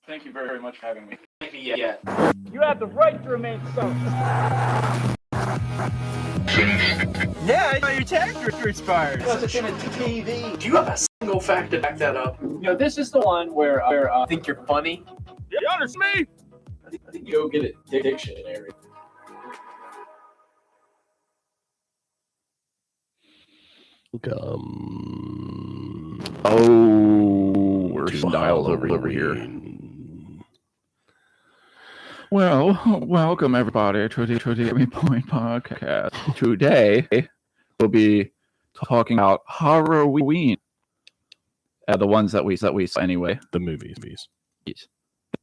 Thank you very much for having me. Yeah. You have the right to remain silent. Yeah, your tax expires. Because it's in a TV. Do you have a single fact to back that up? This is the one where I think you're funny. you understand me? I think you go get a dictionary. Oh, we're dialed over here. Well, welcome everybody to the Gaming Point podcast. Today, we'll be talking about Halloween. The ones that we saw anyway. The movies.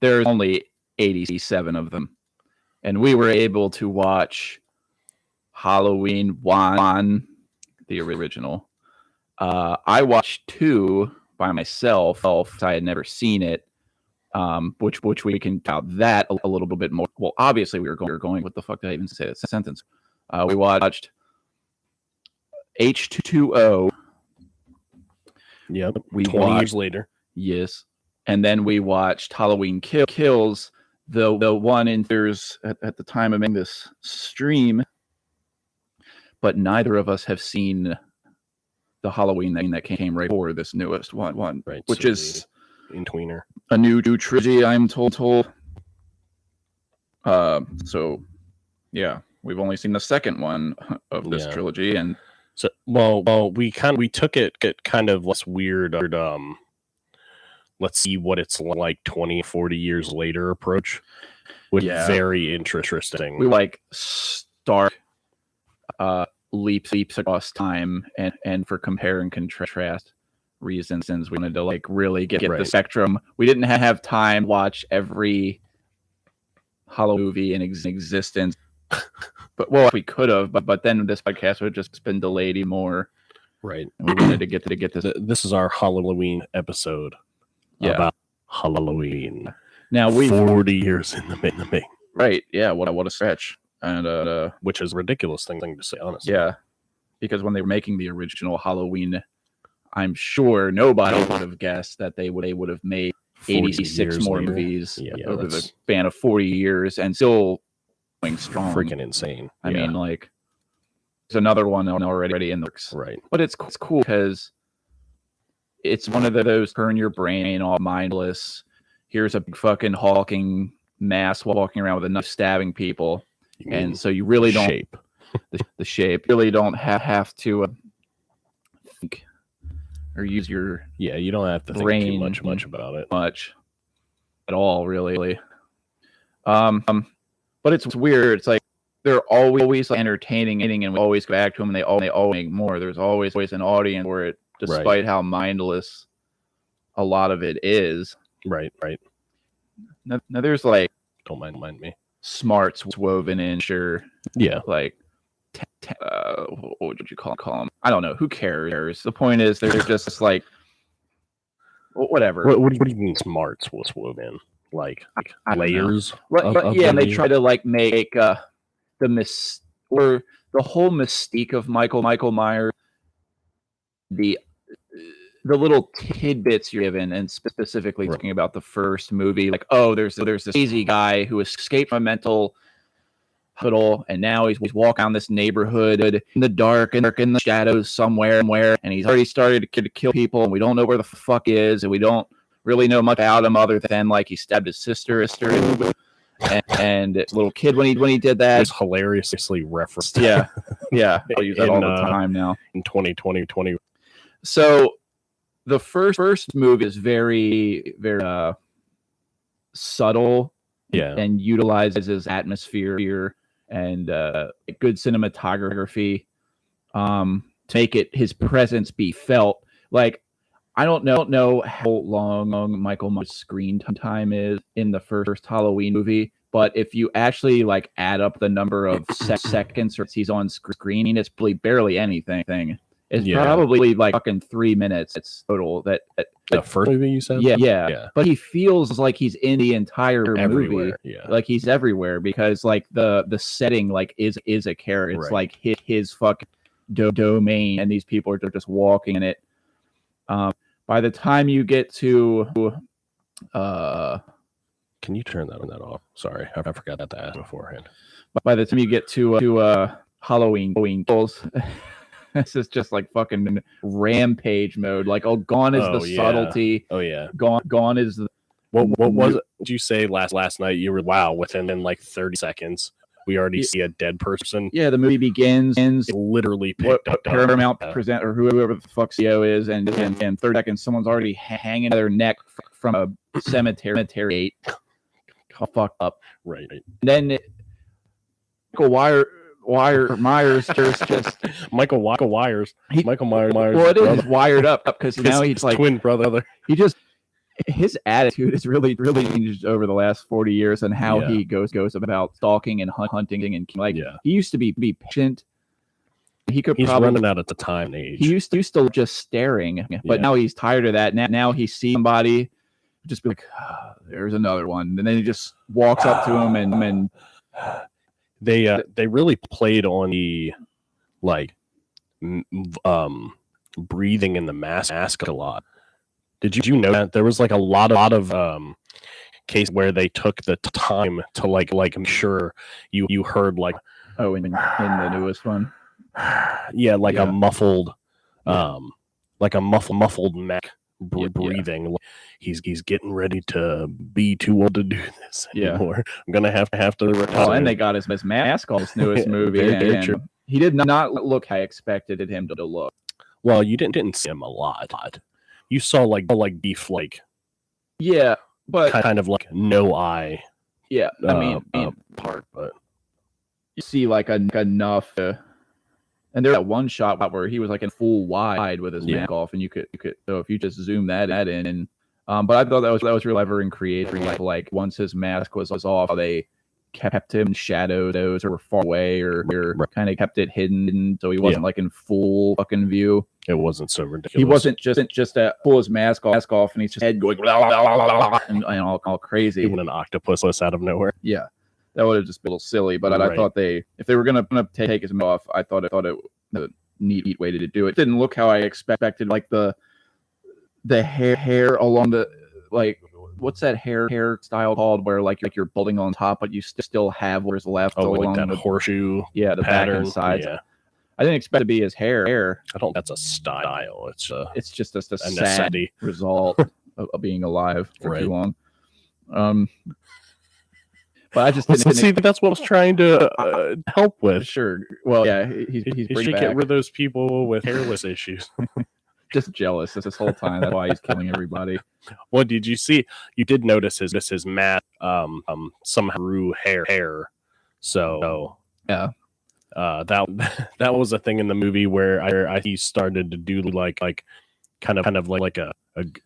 There's only 87 of them. And we were able to watch Halloween 1, the original. I watched 2 by myself. I had never seen it. Which we can count that a little bit more. Well, obviously we were going. What the fuck did I even say that sentence? We watched H20. Yep. 20 years later. Yes, and then we watched Halloween Kills. The one in theaters at the time of making this stream, but neither of us have seen the Halloween thing that came right before this newest one, right? Which so is in tweener. A new trilogy, I'm told. So yeah, we've only seen the second one of this trilogy, and so we took it kind of less weird. Let's see what it's like 20, 40 years later approach, which very interesting. We like start leaps across time, and for compare and contrast reasons, since we wanted to like really get the spectrum. We didn't have time to watch every Halloween movie in existence, but we could have. But then this podcast would have just been delayed more. Right. And we wanted to get this. This is our Halloween episode. About Halloween. Now 40 years in the making. Right. Yeah. What a stretch. And which is a ridiculous thing to say, honestly. Yeah. Because when they were making the original Halloween, I'm sure nobody would have guessed that they would have made 86 more movies over the span of 40 years and still going strong. Freaking insane. I mean, like, there's another one already in the works. Right. But it's cool because it's one of those turn your brain all mindless. Here's a big fucking hulking mass walking around with a knife stabbing people. And so you really don't shape. the shape. Really don't have to think or use your you don't have to brain think too much about it much at all, really. But it's weird. It's like they're always like entertaining, and we always go back to them, and they all make more. There's always an audience for it, despite how mindless a lot of it is. Right. Now there's like don't mind me smarts woven in, sure. Yeah, like. What would you call them? I don't know. Who cares? The point is, they're just like whatever. What do you mean smarts was woven? Like layers? And they try to like make the whole mystique of Michael Myers, the little tidbits you're given, and specifically talking about the first movie, like there's this crazy guy who escaped from a mental hospital, and now he's walking down this neighborhood in the dark and in the shadows somewhere, and he's already started to kill people, and we don't know where the fuck he is, and we don't really know much about him other than like he stabbed his sister and a little kid when he did that. It's hilariously referenced. Yeah. I'll use that all the time now in 2020. So the first movie is very very subtle, and utilizes atmosphere and good cinematography to make his presence be felt. Like, I don't know how long Michael Myers' screen time is in the first Halloween movie, but if you actually like add up the number of seconds he's on screen, it's barely anything. It's probably like fucking 3 minutes. It's total. That the first movie you said? Yeah. But he feels like he's in the entire movie. Yeah. Like he's everywhere because like the setting like is a character. It's like his fucking domain, and these people are just walking in it. By the time you get to Can you turn that off? Sorry, I forgot that to ask beforehand. By the time you get to Halloween Kills, this is just like fucking rampage mode. Like, gone is the subtlety. Oh yeah, gone is the. What was it? Did you say last night? You were within like 30 seconds. We already see a dead person. Yeah, the movie begins. It literally picked up Paramount present or whoever the fuck CEO is, and 30 seconds, someone's already hanging their neck from a cemetery. Fucked up. Right. Then Michael Myers just Michael Myers. Michael Myers. Well, it is wired up because now he's like twin brother. His attitude has really changed over the last 40 years and how he goes about stalking and hunting and he used to be patient. He's running out of the time and age. He used to just staring, but now he's tired of that. Now he sees somebody, just be like, there's another one, and then he just walks up to him and they really played on the breathing in the mask a lot. Did you know that there was like a lot of cases where they took the time to like make sure you heard like in the newest one, a muffled muffled neck breathing. Like, he's getting ready to be too old to do this anymore. I'm gonna have to retire. Oh, and they got his mask on this newest movie, and he did not look how I expected him to look. Well, you didn't see him a lot. You saw like beef, like but kind of like no eye. Yeah, I mean part, but you see like enough. And there's that one shot where he was like in full wide with his mask off, and you could. So if you just zoom that in, and but I thought that was really clever and creative. Like once his mask was off, they kept him in shadows or far away or kind of kept it hidden, so he wasn't like in full fucking view. It wasn't so ridiculous. He wasn't just pull his mask off and he's just head going blah, blah, blah, blah, and all crazy. Even an octopus out of nowhere. Yeah, that would have just been a little silly. But I thought if they were gonna take his mask off, I thought it was a neat way to do it. It didn't look how I expected. Like the hair along the what's that hair style called where like you're building on top, but you still have what's left along like that the horshoe. Yeah, the pattern. Back and sides. Yeah. I didn't expect it to be his hair. I don't. That's a style. It's just a sad necessity. result of being alive for too long. But I just didn't see. That's what I was trying to help with. Sure. Well, yeah, he's bringing back. Get rid of those people with hairless issues. Just jealous this whole time. That's why he's killing everybody. Well, did you see? You did notice his mask somehow grew hair. So yeah. That was a thing in the movie where he started to do like kind of like a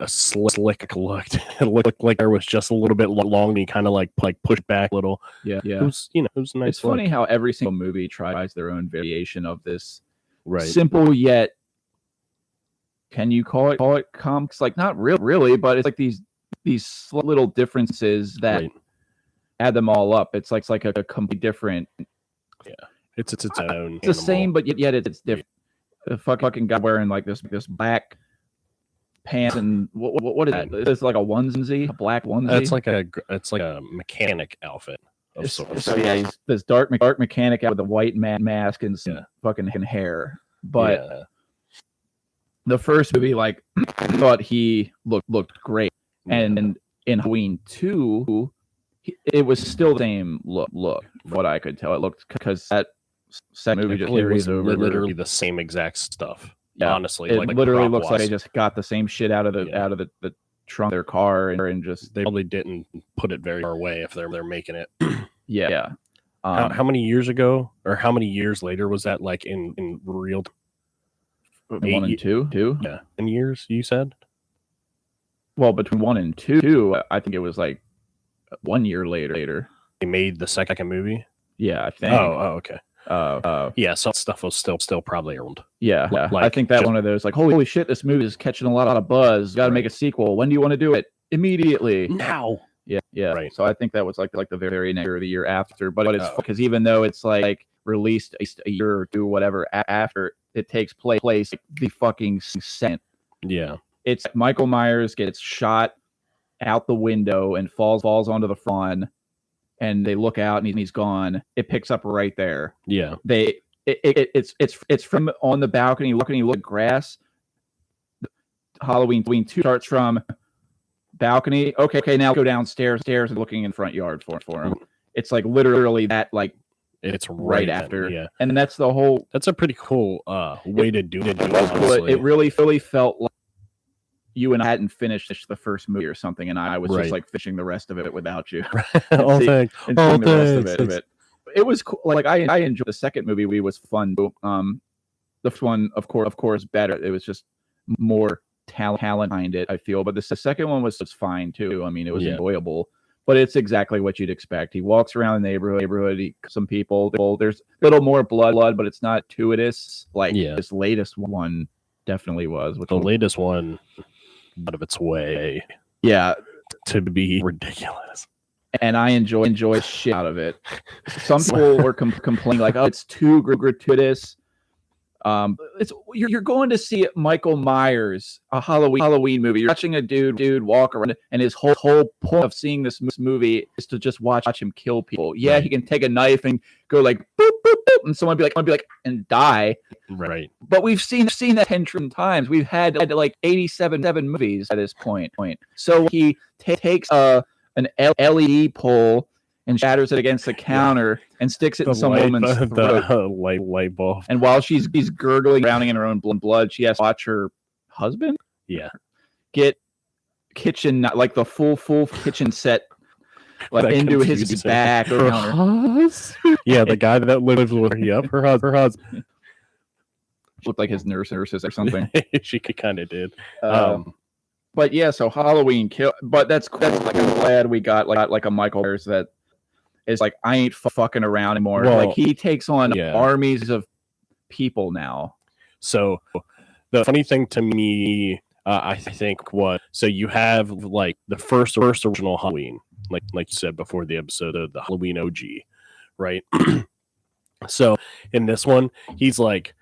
slick look. It looked like there was just a little bit long. And he kind of like pushed back a little. Yeah. It was nice. It's funny how every single movie tries their own variation of this simple yet. Can you call it comics? Like not really, but it's like these little differences that add them all up. It's like a completely different. Yeah. It's its own. It's the same, but yet it's different. The fucking guy wearing like this black pants and what is that? It's like a onesie, a black onesie. It's like a mechanic outfit of sorts. So yeah, he's this dark mechanic out with a white mask and some fucking hair. But the first movie, like I thought he looked great, and in Halloween 2, it was still the same look. What I could tell, it looked because that second movie just carries over literally the same exact stuff. Yeah, honestly, it literally looks like they just got the same shit out of the trunk of their car and just they probably didn't put it very far away if they're making it. Yeah. How many years ago or how many years later was that like in real? 1 and 2? Yeah, 10 years you said. Well, between 1 and 2, I think it was like 1 year later. They made the second movie. Yeah, I think. Oh, okay. Yeah, some stuff was still probably around. Yeah, I think that one of those like, holy shit, this movie is catching a lot of buzz. Got to make a sequel. When do you want to do it? Immediately. Now. Yeah. Right. So I think that was like the very next year or the year after. But it's because even though it's like released a year or two, whatever after it takes place, the fucking second. Yeah. It's Michael Myers gets shot out the window and falls onto the lawn, and they look out and he's gone. It picks up right there. Yeah. It's from on the balcony. Look at grass. Halloween 2 starts from balcony. Okay, now go downstairs and looking in front yard for him. It's like literally that, like it's right after. Yeah. And that's the whole. That's a pretty cool way to do it. It really felt like you and I hadn't finished the first movie or something, and I was just like finishing the rest of it without you. Thanks. The rest of it. It was cool. Like I enjoyed the second movie. It was fun. The first one, of course, better. It was just more talent behind it, I feel. But the second one was fine too. I mean, it was enjoyable. But it's exactly what you'd expect. He walks around the neighborhood. Some people. There's a little more blood, but it's not gratuitous. Like this latest one definitely was. The latest one, out of its way. Yeah, to be ridiculous. And I enjoy shit out of it. Some people were complaining like, "Oh, it's too gratuitous." You're going to see Michael Myers, a Halloween movie. You're watching a dude walk around, and his whole point of seeing this movie is to just watch him kill people. Yeah, he can take a knife and go like boop boop boop, and someone be like and die. Right. But we've seen that 10 trillion times. We've had like 87 movies at this point. So he takes an LED pole and shatters it against the counter and sticks it in some woman's throat. The light bulb. And while she's gurgling, drowning in her own blood, she has to watch her husband get kitchen, like the full kitchen set, like into his back. Yeah, the guy that lives with her. Her husband looked like his nurses or something. She kind of did. But yeah, so Halloween kill. But that's like, I'm glad we got like a Michael Myers that is like, I ain't fucking around anymore. Well, like he takes on armies of people now. So the funny thing to me, I think, was so you have like the first original Halloween, like you said before the episode of the Halloween OG, right? So in this one, he's like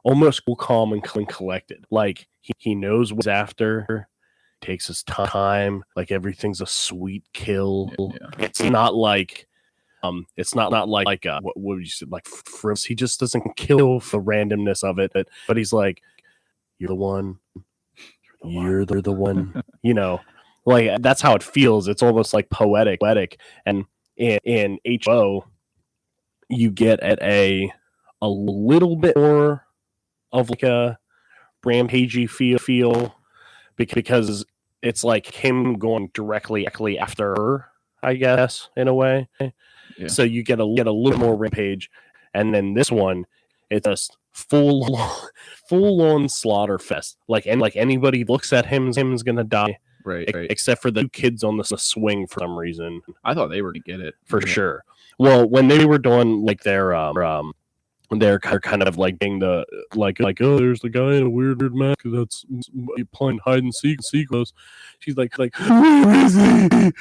almost cool, calm, and collected. Like he knows what's after. Takes his time, like everything's a sweet kill. It's not like what would you say, like frivolous. He just doesn't kill for randomness of it, but he's like, you're the one, you're the one. You know, like that's how it feels. It's almost like poetic. And in HO, you get at a little bit more of like a rampagey feel. Because it's like him going directly after her, I guess, in a way. Yeah. So you get a little more rampage, and then this one, it's just full on slaughter fest. Like anybody looks at him is gonna die, right? Except for the 2 kids on the swing for some reason. I thought they were gonna get it for sure. Well, when they were doing like their they're kind of like being the like oh, there's the guy in a weird mask that's playing hide and seek with us. She's like where is he?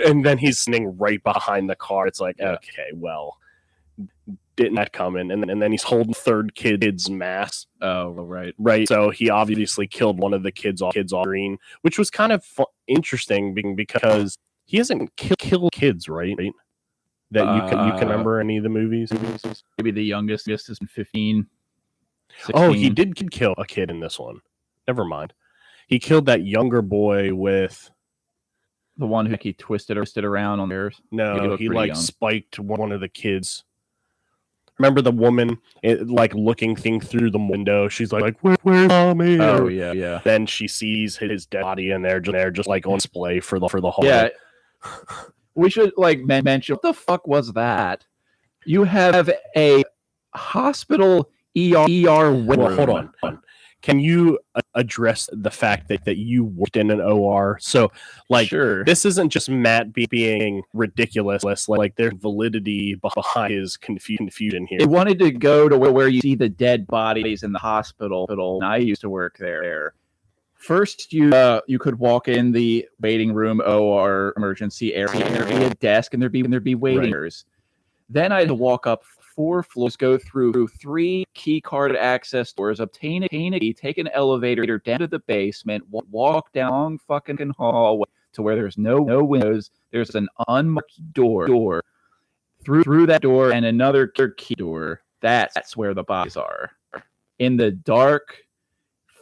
And then he's sitting right behind the car. It's like, okay, well, didn't that come in? And then he's holding third kid's mask. Oh, right. So he obviously killed one of the kids on green, which was kind of interesting because he hasn't killed kids, right? That you can remember any of the movies? Maybe the youngest is 15. 16. Oh, he did kill a kid in this one. Never mind. He killed that younger boy with the one who he twisted around on theirs. No, he like young. Spiked one of the kids. Remember the woman like looking through the window? She's like, "Where's mommy?" Oh yeah. Then she sees his dead body, and they're just like on display for the whole. Yeah. We should like mention what the fuck was that? You have a hospital ER. Well, hold on. Can you address the fact that you worked in an OR? So, like, sure. This isn't just Matt being ridiculous. Like, there's validity behind his confusion here. They wanted to go to where you see the dead bodies in the hospital. And I used to work there. First, you could walk in the waiting room OR emergency area, and there'd be a desk, and there'd be waiters. Then I'd walk up 4 floors, go through 3 key card access doors, obtain a key, take an elevator down to the basement, walk down fucking hallway to where there's no windows. There's an unmarked door. Through that door and another key door. That's where the bodies are. In the dark,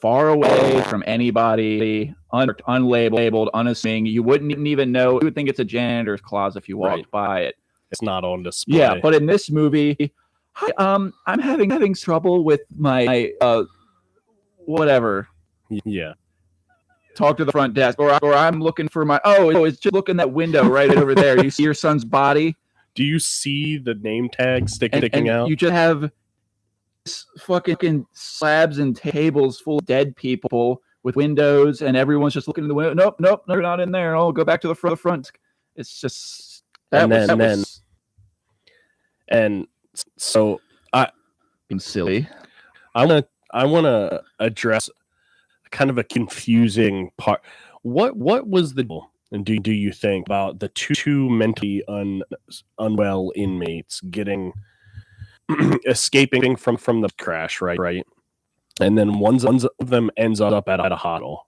far away from anybody, unlabeled, unassuming. You wouldn't even know. You would think it's a janitor's closet if you walked by it. It's not on display. Yeah, but in this movie, I'm having trouble with my whatever. Yeah. Talk to the front desk, or I'm looking for my. It's just look in that window right over there. You see your son's body. Do you see the name tag sticking out? You just have fucking slabs and tables full of dead people with windows, and everyone's just looking in the window. Nope, they're not in there. Oh, go back to the front. It's just so being silly. I want to address kind of a confusing part. What was the deal? And do you think about the two mentally unwell inmates escaping from the crash, right? And then one of them ends up at a hospital,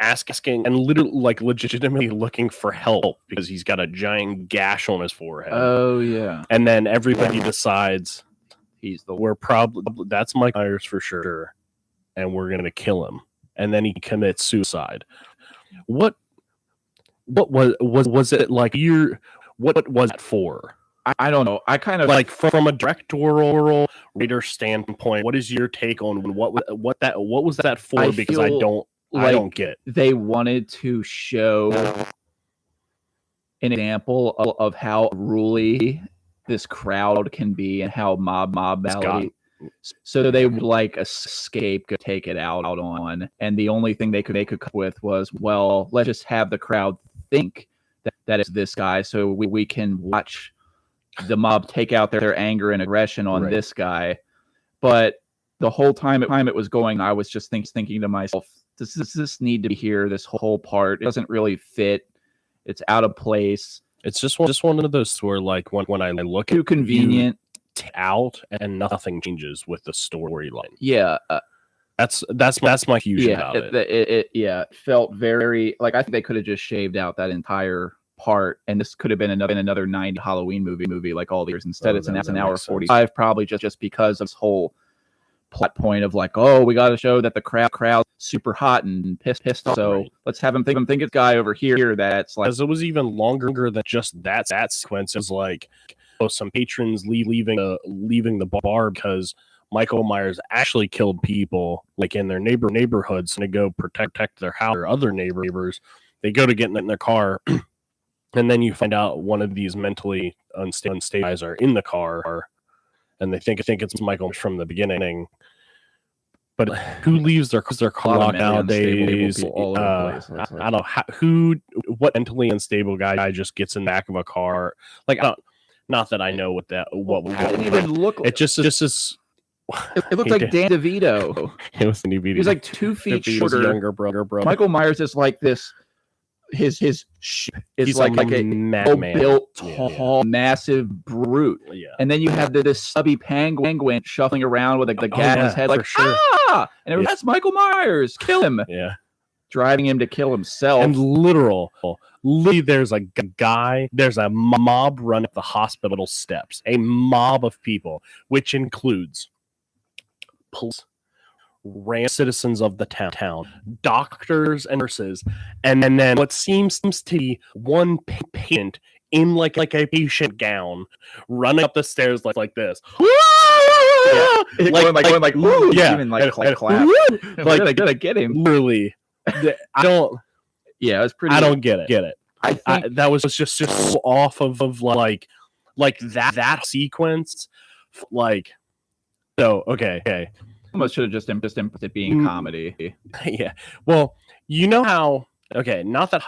asking and legitimately looking for help because he's got a giant gash on his forehead. Oh yeah. And then everybody decides that's Mike Myers for sure, and we're gonna kill him. And then he commits suicide. What was it like? What was it for? I don't know. I kind of like from a directorial writer standpoint. What is your take on what was that for? Because I don't get. They wanted to show an example of how unruly this crowd can be and how mob mentality. So they would escape, take it out on, and the only thing they could come up with was, well, let's just have the crowd think that it's this guy, so we can watch the mob take out their anger and aggression on this guy. But the whole time it was going, I was just thinking to myself, does this need to be here? This whole part, it doesn't really fit. It's out of place. It's just one of those where when I look too convenient. Out and nothing changes with the storyline. Yeah, that's my fusion about it. It felt very I think they could have just shaved out that entire part, and this could have been another 90 Halloween movie like all the years. Instead, it's an hour 45, probably just because of this whole plot point of we got to show that the crowd super hot and pissed off. So let's have him think it's guy over here that's because it was even longer than just that sequence. It was some patrons leaving the bar because Michael Myers actually killed people in their neighborhoods and to go protect their house or other neighbors. They go to get in their car, and then you find out one of these mentally unstable guys are in the car, and they think it's Michael from the beginning. But who leaves their car locked nowadays? I don't know what mentally unstable guy just gets in the back of a car. I don't. Not that I know what we didn't even look. It just is. It looked like Dan DeVito. It was Danny DeVito. He was 2 feet shorter. Younger brother. Michael Myers is like this. His is like a built, tall, massive brute. Yeah. And then you have this stubby penguin shuffling around with a gat in his head, sure. And that's Michael Myers. Kill him. Yeah. Driving him to kill himself. And literally, there's there's a mob run up the hospital steps. A mob of people, which includes police, citizens of the town, doctors and nurses, and then what seems to be one patient in a patient gown running up the stairs like this. Yeah. Going ooh, yeah, even clap. They're gonna get him. Literally. I don't. Yeah, it was pretty. I don't get it. I think that was just so off of that sequence. Okay. Almost should have just emphasized it being comedy. Yeah. Well, you know how. Okay, not that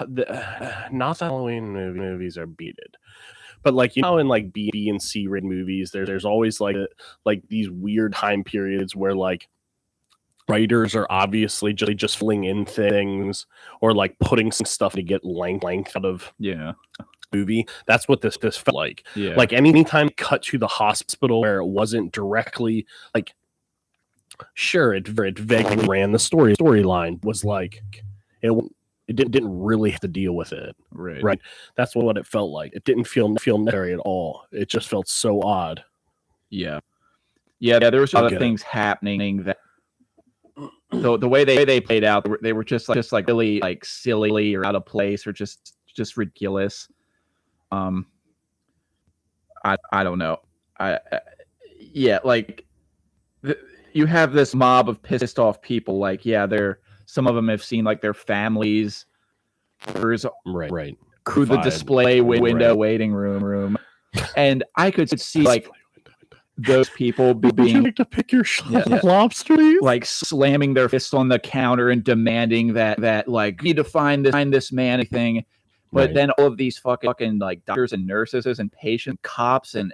Halloween movies are beated, but how in B and C rated movies, there's always these weird time periods where writers are obviously just filling in things or putting some stuff to get length out of movie. That's what this felt like. Yeah. Anytime cut to the hospital where it wasn't directly sure it vaguely ran the storyline was it didn't really have to deal with it. Right. That's what it felt like. It didn't feel necessary at all. It just felt so odd. Yeah. There was a lot of things happening that the way they played out, they were just like really like silly or out of place or just ridiculous. I don't know. You have this mob of pissed off people. Like, some of them have seen like their families. There's right through the display window waiting room, and I could see like those people being. Would you like to pick your lobster, please? Like slamming their fists on the counter and demanding that like you need to find this man thing. But then all of these fucking like doctors and nurses and patient cops and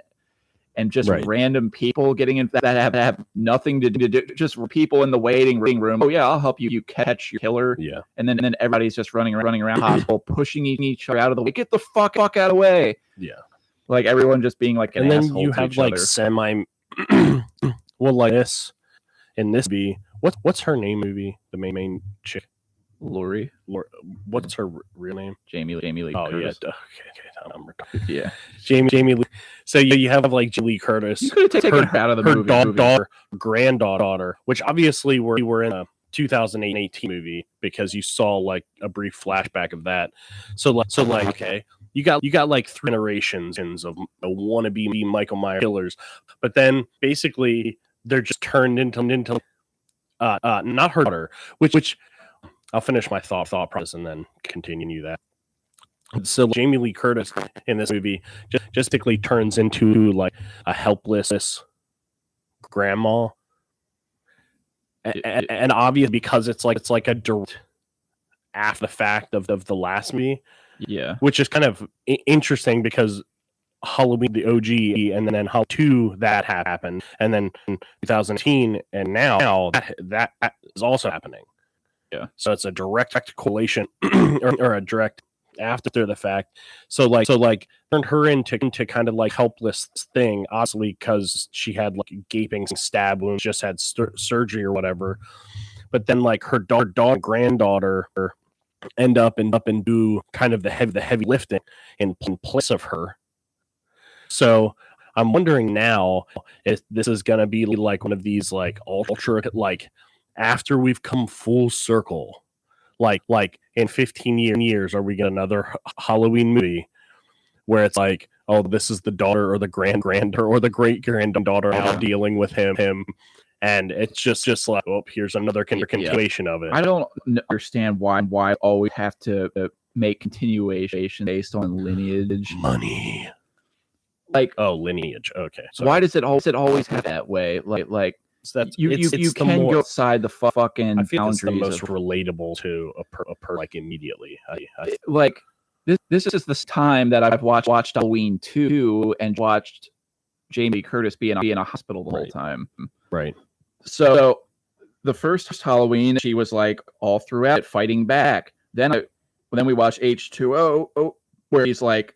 just random people getting in that have nothing to do, just people in the waiting room. Oh yeah, I'll help you catch your killer. Yeah, and then everybody's just running around hospital, pushing each other out of the way. Get the fuck out of the way. Yeah, like everyone just being like an asshole. And then you have like other. Semi. Well, like this in this movie, what's her name? Movie the main chick. Lori. What's her real name? Jamie Lee Oh Curtis. Yeah, okay. Yeah, Jamie Lee. So you have like Jamie Lee Curtis. You could have taken her out of the movie. Her daughter, granddaughter, which obviously we were in a 2018 movie because you saw like a brief flashback of that. So like okay, you got like 3 generations of wannabe Michael Myers killers, but then basically they're just turned into not her daughter, which. I'll finish my thought process and then continue that. So Jamie Lee Curtis in this movie just basically turns into like a helpless grandma, and obviously because it's like a direct after the fact of the last movie. Yeah, which is kind of interesting because Halloween the OG and then Halloween 2 that happened, and then 2018 and now that is also happening. Yeah. So it's a direct correlation or a direct after the fact. So like turned her into kind of like helpless thing, obviously because she had like gaping stab wounds, just had surgery or whatever. But then like her daughter, granddaughter end up and do kind of the heavy lifting in place of her. So I'm wondering now if this is gonna be like one of these like ultra like. After we've come full circle, like in 15 years, are we getting another Halloween movie where it's like, oh, this is the daughter or the granddaughter or the great granddaughter now dealing with him, and it's just like, oh, here's another continuation of it. I don't understand why always have to make continuation based on lineage. Money, like lineage. Okay, sorry. Why does it always have that way? Like. That you can go outside the fucking. I feel boundaries it's the most relatable to a per like immediately. Like this is this time that I've watched Halloween 2 and watched Jamie Curtis be in a hospital the whole time. Right. So the first Halloween, she was like all throughout fighting back. Then we watched H20, where he's like.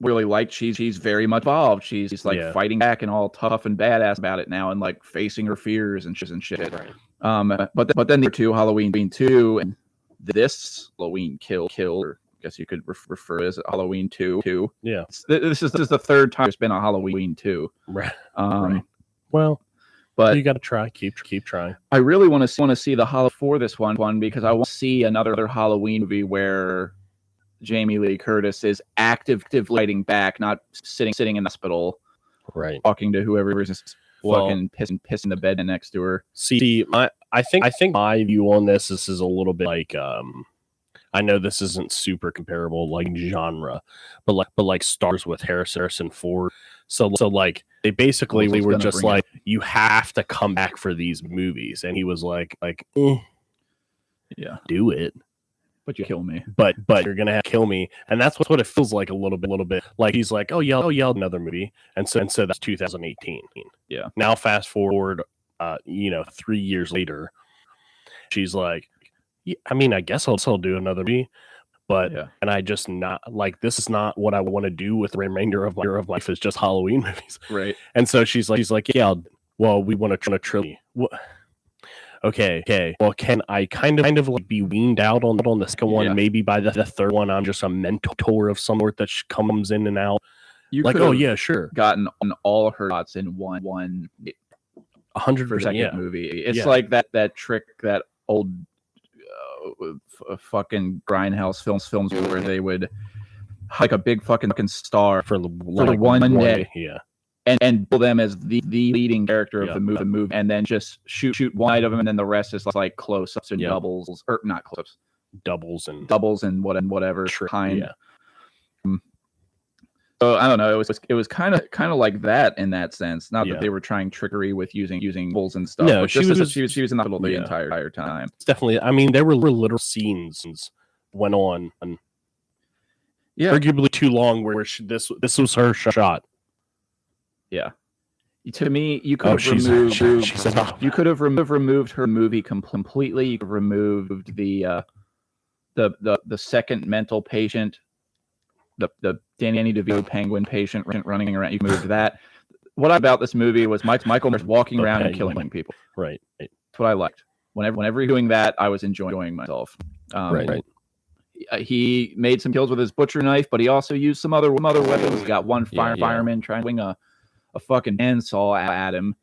Really like she's very much involved. She's like fighting back and all tough and badass about it now and like facing her fears and shit. Right. But then the 2 Halloween 2 and this Halloween kill or I guess you could refer as Halloween 2. Yeah. This is the 3rd time there's been a Halloween 2. Right. Right. Well, but you got to try. Keep trying. I really want to see the Halloween for this one because I want to see another Halloween movie where Jamie Lee Curtis is actively fighting back, not sitting in the hospital, right, talking to whoever is just fucking pissing the bed next to her. See, I think my view on this is a little bit like I know this isn't super comparable like genre, but like stars with Harrison Ford. So like they basically were just like you have to come back for these movies, and he was like yeah, do it. But you kill me. But you're gonna have to kill me, and that's what it feels like a little bit. Like he's like, oh yeah, another movie, and so that's 2018. Yeah. Now fast forward, 3 years later, she's like, yeah, I mean, I guess I'll do another movie, but and I just not like this is not what I want to do with the remainder of my life is just Halloween movies, right? And so she's like, yeah, well, we want to try a trilogy. okay. Well, can I kind of like be weaned out on the second one? Yeah. Maybe by the third one, I'm just a mentor of some sort that comes in and out. You Like, could oh have yeah, sure, gotten on all her shots in one 100%. Yeah, movie. It's Yeah. like that trick that old fucking grindhouse films where they would like a big fucking star for like one day. Yeah, and pull them as the leading character of Yeah. the movie, and then just shoot one of them, and then the rest is like close-ups and Yeah. doubles, or not close-ups, doubles and whatever kind. Yeah. So I don't know. It was kind of like that in that sense. Not Yeah. that they were trying trickery with using bulls and stuff. No, but she just was- she was in the hospital the yeah. entire time. It's definitely. I mean, there were literal scenes went on, and Yeah, arguably too long, where this was her shot. to me, you could Oh, have she's removed. enough. You could have removed her movie completely. You could have removed the second mental patient, the Danny DeVito penguin patient running around. You can move that. What about this movie was Michael Myers walking The around and penguin. killing people. Right. That's what I liked. Whenever you're doing that, I was enjoying myself. Right. He made some kills with his butcher knife, but he also used some other weapons. He got one Yeah. fireman trying to swing a fucking handsaw at him,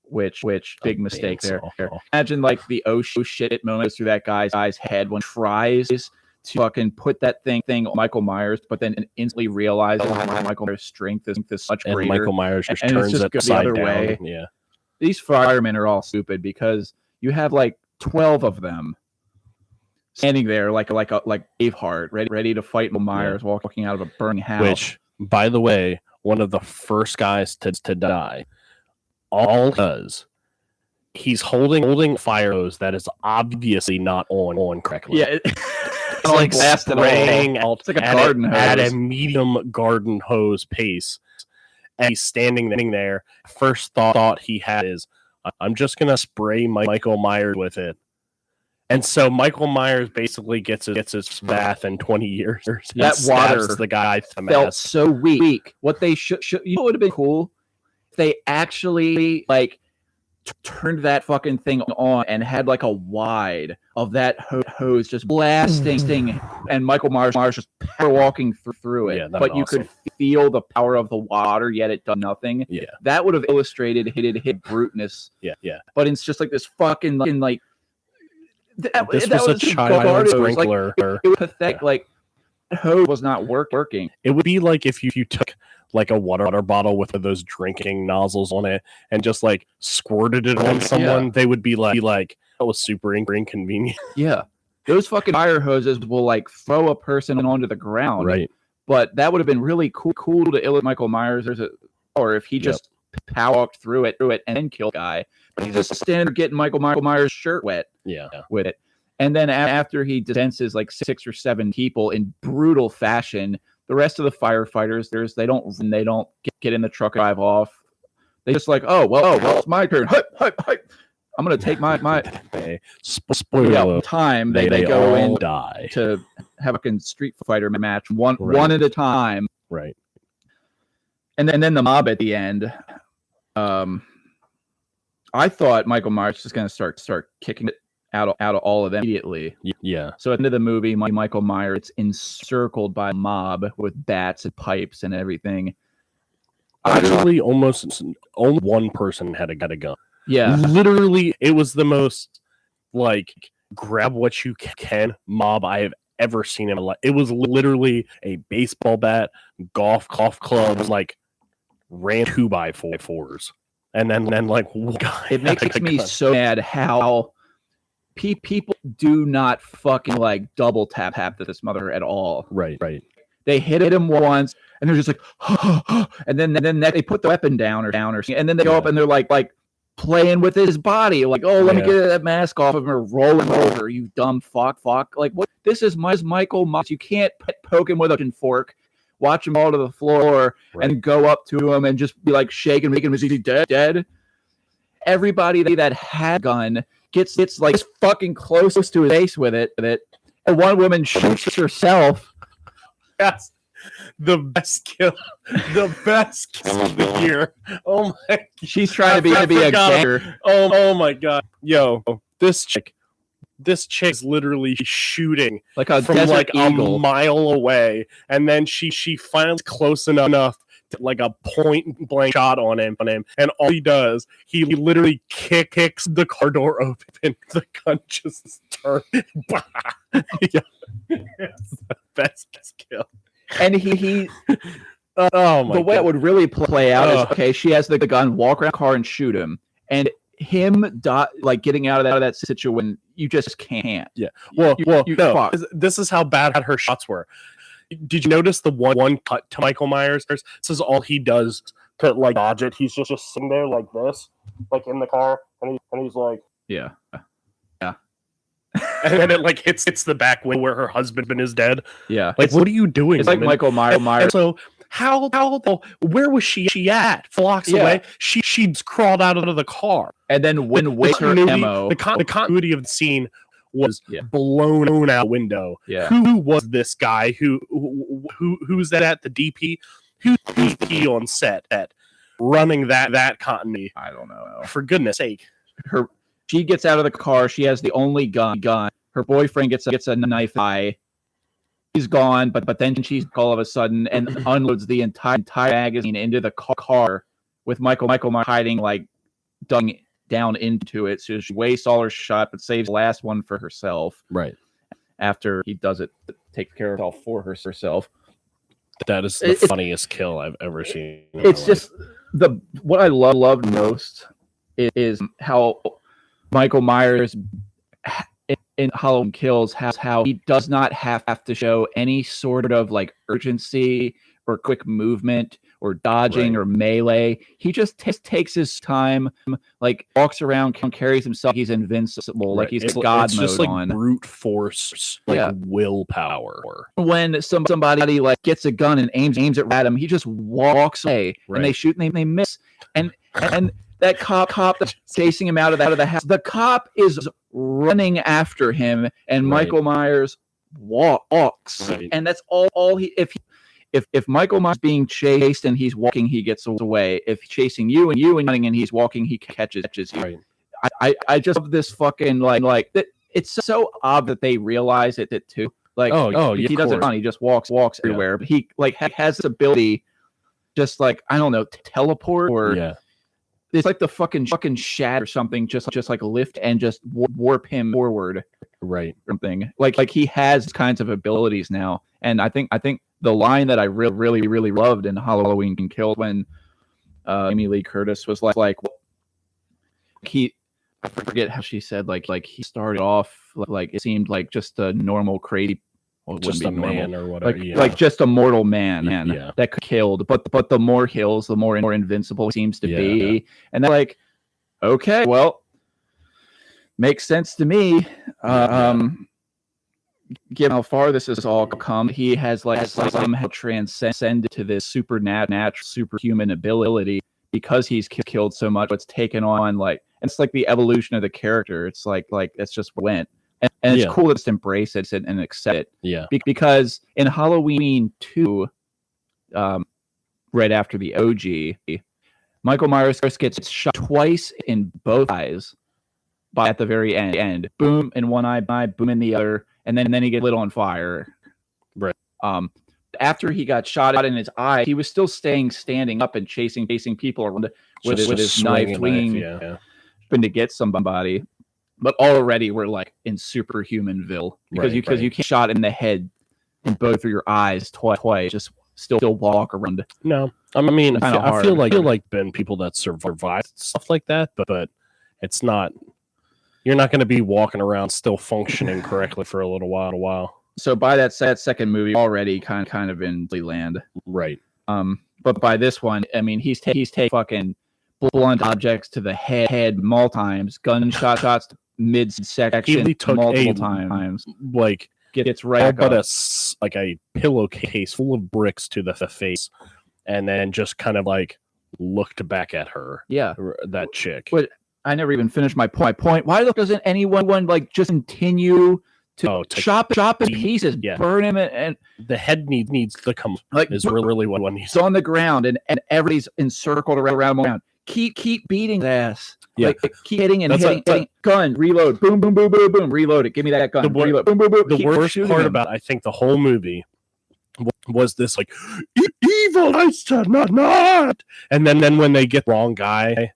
which big mistake there. Bandsaw. Imagine like the oh shit moment through that guy's head when he tries to fucking put that thing on Michael Myers, but then instantly realizes Michael Myers' strength is much And greater. Michael Myers just and it's turns just it go the upside other down. way. Yeah. These firemen are all stupid because you have like 12 of them standing there like Braveheart, ready to fight Myers walking out of a burning house. Which, by the way, one of the first guys to die. All he does, he's holding fire hose that is obviously not on correctly. yeah, It's like spraying out It's like a at garden at hose. a medium garden hose pace. And he's standing there. First thought he had is, I'm just going to spray Michael Myers with it. And so Michael Myers basically gets his bath in 20 years. and That stabs water the guy to the felt mask. so weak. What they should you know what would have been cool? If they actually like turned that fucking thing on and had like a wide of that hose just blasting and Michael Myers just power walking through it. Yeah, that'd but be you could awesome. feel the power of the water, yet it done nothing. Yeah, That would have illustrated hit bruteness. yeah. But it's just like this fucking like This that was a just child garden hose. sprinkler. It was pathetic. Like the hose was not working. It would be like if you took like a water bottle with those drinking nozzles on it and just like squirted it on someone. They would be like that was super inconvenient. Yeah. Those fucking fire hoses will like throw a person onto the ground. Right. But that would have been really cool to illustrate Michael Myers. Or if he just power walked through it and then killed the guy. But he's just standing there getting Michael Myers' shirt wet Yeah. with it. And then after he dispenses like 6 or 7 people in brutal fashion, the rest of the firefighters, they don't get in the truck and drive off. They just like, oh well, it's my turn. Hype. I'm gonna take my Spoiler. time. They go all in die. to have a fucking Street Fighter match one at a time, Right. and then the mob at the end. I thought Michael Myers was gonna start kicking it out of all of them immediately. Yeah. So at the end of the movie, Michael Myers is encircled by a mob with bats and pipes and everything. Actually, almost only one person had a gun. Yeah, Literally, it was the most like grab what you can mob I have ever seen in my life. It was literally a baseball bat, golf clubs, like ran 2x4s, and then like one guy it makes had a me gun. so mad how people do not fucking like double tap this mother at all. Right. They hit him once, and they're just like, and then they put the weapon down, and then they go up and they're like playing with his body, like, oh, let me get that mask off of him, or roll him over, you dumb fuck. Like, what? This is Michael Myers. You can't poke him with a fork, watch him fall to the floor, and go up to him and just be like shaking, making him, is he dead? Everybody that had a gun gets like fucking close to his face with it, and one woman shoots herself. Yes. The best kill of the year. Oh my! She's trying to be a forgot. gangster. Oh my god! Yo, this chick is literally shooting like a from desert like eagle. a mile away, and then she finds close enough to like a point blank shot on him, and all he does, he literally kicks the car door open. The gun just turns. Yeah. It's the best kill. And he Oh my! the way it would really play out is, Ugh. okay, she has the gun, walk around the car and shoot him, and him like getting out of that situation, you just can't. Yeah. Well, you no. fuck. This is how bad her shots were. Did you notice the one cut to Michael Myers? This is all he does to like dodge it. He's just sitting there like this, like in the car, and he's like, Yeah. and then it like hits the back window where her husband is dead. Yeah. Like, what are you doing? It's like woman? Michael Myers. And so how where was she at? Blocks away. She's crawled out of the car. And then when with her ammo, the continuity of the scene was blown out window. Yeah. Who was this guy? Who's that at the DP? Who's DP on set at running that continuity? I don't know. For goodness sake. She gets out of the car. She has the only gun. Her boyfriend gets a knife eye. He's gone, but then she's all of a sudden and unloads the entire magazine into the car with Michael Myers hiding like down into it. So she wastes all her shot, but saves the last one for herself. Right. After he does it, takes care of it all for herself. That is the funniest kill I've ever seen. It's just what I loved most is how Michael Myers in Halloween Kills has how he does not have to show any sort of like urgency or quick movement or dodging or melee. He just takes his time, like walks around, carries himself. He's invincible, like he's God it's mode just like on. Brute force, like willpower. When somebody like gets a gun and aims it at him, he just walks away, and they shoot and they miss. And that cop that's chasing him out of the house, the cop is running after him, and Michael Myers walks, and that's all he. If Michael Myers is being chased and he's walking, he gets away. If he's chasing you and running and he's walking, he catches you. Right. I just love this fucking like that. It's so odd that they realize it too. Like he doesn't run, he just walks everywhere. But he like has this ability, just like I don't know, to teleport or it's like the fucking Shad or something, just like lift and just warp him forward, right? Something like he has kinds of abilities now, and I think the line that I really loved in Halloween Kills when Amy Lee Curtis was like I forget how she said like he started off like it seemed like just a normal crazy. Well, just a man or whatever, like just a mortal man that could killed, but the more kills, the more invincible he seems to be, and they're like, okay, well, makes sense to me. Given how far this has all come, he has somehow transcended to this supernatural, superhuman ability because he's killed so much. It's taken on it's like the evolution of the character. It's like that's just went. And it's cool to just embrace it and accept it. Yeah. Because in Halloween 2, right after the OG, Michael Myers gets shot twice in both eyes at the very end. Boom in one eye, boom in the other, and then he gets lit on fire. Right. After he got shot in his eye, he was still standing up and chasing people around with his knife, swinging to get somebody. But already we're like in superhumanville because you can't shot in the head in both of your eyes twice, just still walk around. No, I mean I feel like been people that survive stuff like that, but it's not. You're not going to be walking around still functioning correctly for a little while. So by that second movie, already kind of in land, right? But by this one, I mean he's taking fucking blunt objects to the head multiple times, shots to midsection multiple times. Like gets right but a pillowcase full of bricks to the face, and then just kind of like looked back at her. Yeah, that chick. But I never even finished my point. Why doesn't anyone like just continue to chop in pieces, burn him, and the head needs to come is really what one needs. It's on the ground, and everybody's encircled around. keep beating his ass. Yeah. Like, keep hitting and That's hitting. Gun, reload, boom, boom, boom, boom, boom, reload it. Give me that gun. Reload, boom, boom, boom. The Keep worst shooting part him. about I think the whole movie was this like evil, I said not. And then when they get the wrong guy,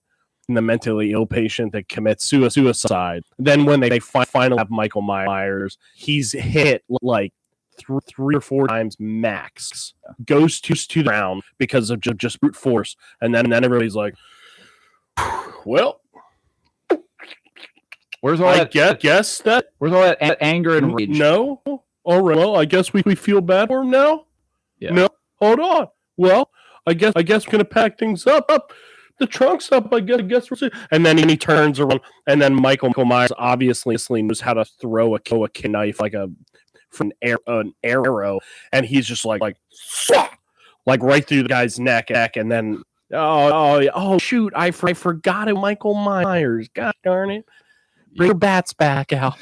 and the mentally ill patient that commits suicide, then when they finally have Michael Myers, he's hit like 3 or 4 times max, goes to the ground because of just brute force, and then everybody's like, well, Where's all that anger and rage? No. All right. Well, I guess we feel bad for him now. Yeah. No. Hold on. Well, I guess we're gonna pack things up. The trunk's up. I guess we're. And then he turns around, and then Michael Myers obviously knows how to throw a knife like an arrow, and he's just like right through the guy's neck, and then oh shoot, I forgot it, Michael Myers. God darn it. Bring your bats back out.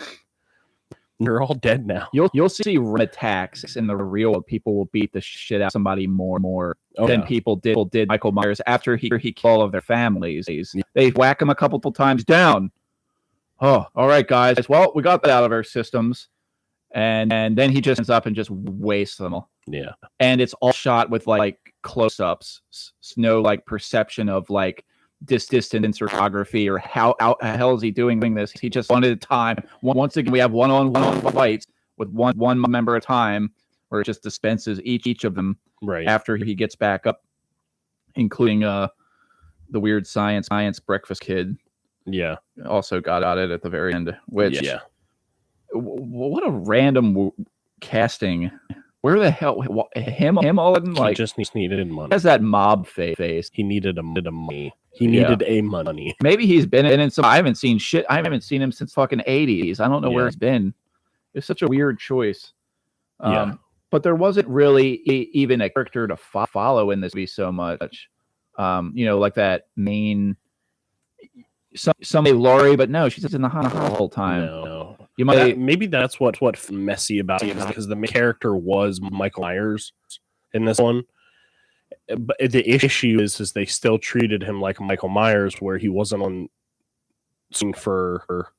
They're all dead now. You'll see attacks in the real world. People will beat the shit out of somebody more than people did Michael Myers after he killed all of their families. They whack him a couple times down. Oh, all right, guys. Well, we got that out of our systems. And then he just ends up and just wastes them all. Yeah. And it's all shot with like close-ups. No like perception of like distance photography or how the hell is he doing this. He just one at a time. Once again, we have one-on-one fights with one member at a time, where it just dispenses each of them right after he gets back up, including the weird science breakfast kid. Yeah, also got at it at the very end, which what a random casting. Where the hell him all of them, like, he just needed money. Has that mob face. He needed a money. He needed a money. Maybe he's been in some. I haven't seen shit. I haven't seen him since fucking 80s. I don't know where he's been. It's such a weird choice. But there wasn't really even a character to follow in this movie so much. Like that main somebody Laurie, but no, she's just in the hospital the whole time. No. You might maybe that's what's messy about it, because the main character was Michael Myers in this one. But the issue is they still treated him like Michael Myers, where he wasn't on scene for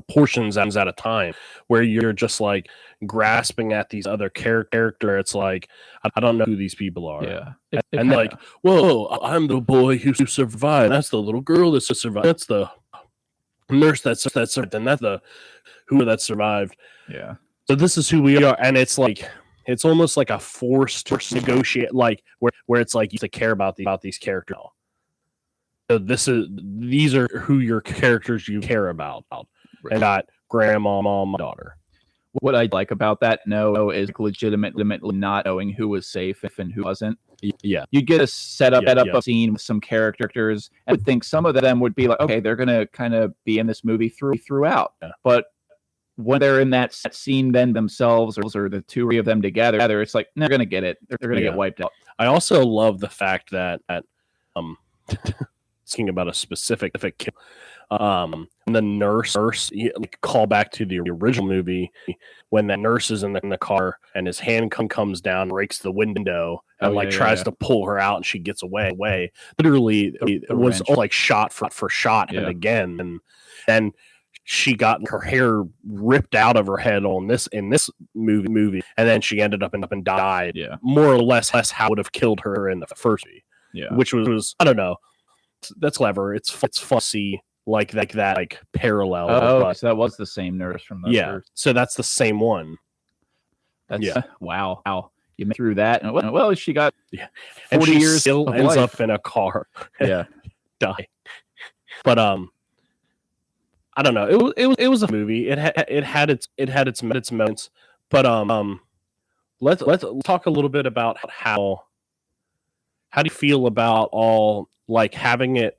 portions at a time, where you're just like grasping at these other character. It's like, I don't know who these people are. Yeah. And like, whoa, I'm the boy who survived. That's the little girl that survived. That's the nurse that survived. And that's the who that survived. Yeah. So this is who we are. And it's like, it's almost like a forced negotiate, like where it's like you have to care about these characters. So these are who your characters you care about. Right. And got grandma, mom, daughter. What I like about that is legitimately not knowing who was safe and who wasn't. Yeah, you get a setup a scene with some characters, and I would think some of them would be like, okay, they're gonna kind of be in this movie throughout. Yeah. But when they're in that scene then themselves, or the two of them together, it's like they're gonna get it. They're gonna get wiped out. I also love the fact that speaking about a specific kill, the nurse call back to the original movie when that nurse is in the car and his hand comes down, breaks the window, and tries to pull her out, and she gets away. Literally, it was like shot for shot, and again, and she got her hair ripped out of her head in this movie, and then she ended up and died. Yeah, more or less how would have killed her in the first movie. Yeah, which was I don't know. That's clever. It's fussy like that parallel. Oh, so that was the same nurse from the first. So that's the same one. That's wow. You made through that, and well, she got 40 and she years still of ends life. up in a car. Yeah, die. But I don't know. It was a movie. It had its moments. But let's talk a little bit about how do you feel about all like having it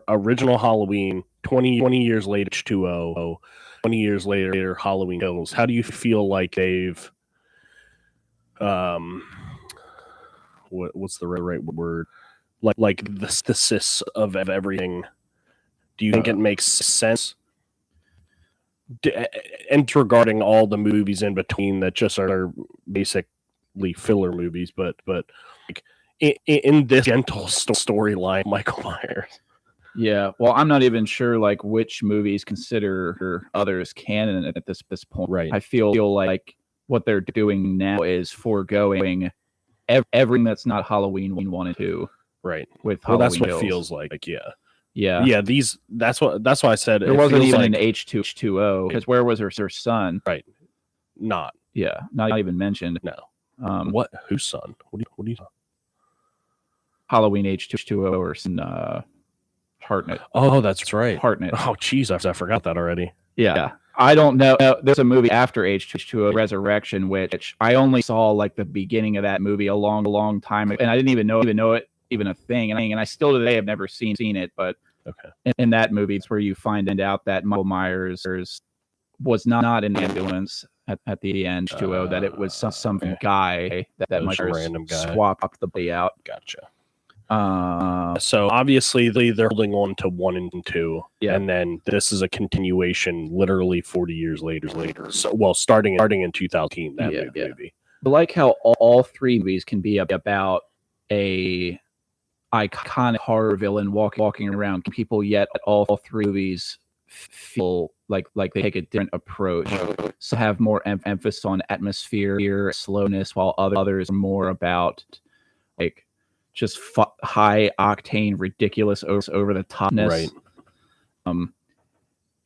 original Halloween 20 years later H20 20 years later Halloween Kills. How do you feel like they've what's the right word, like the synthesis of everything? Do you think it makes sense? And regarding all the movies in between that just are basically filler movies, but like in this gentle storyline, Michael Myers. Yeah, well, I'm not even sure like which movies consider others canon at this point. Right. I feel like what they're doing now is foregoing everything that's not Halloween 1 and 2. Right. With Well, Halloween that's what Kills. it feels like. Yeah. Yeah. That's why I said there it wasn't feels even like, an H2O because where was her son? Right. Not. Yeah, not even mentioned. No. What? Whose son? What do you? Halloween H2O or some Hartnett. Oh, that's right. Hartnett. Oh, jeez, I forgot that already. Yeah. I don't know. There's a movie after H2O, Resurrection, which I only saw like the beginning of that movie a long time ago, and I didn't even know it even a thing. And I still today have never seen it. But okay, in that movie, it's where you find out that Michael Myers was not in the ambulance at the end. H2O, that it was some guy that Myers random guy swapped the body out. Gotcha. So obviously they're holding on to 1 and 2, and then this is a continuation, literally 40 years later. So, well, starting in 2000, that movie. But like how all 3 movies can be about a iconic horror villain walking around people, yet all 3 movies feel like they take a different approach. So have more emphasis on atmosphere, slowness, while others are more about like just high octane, ridiculous, over the topness. Right.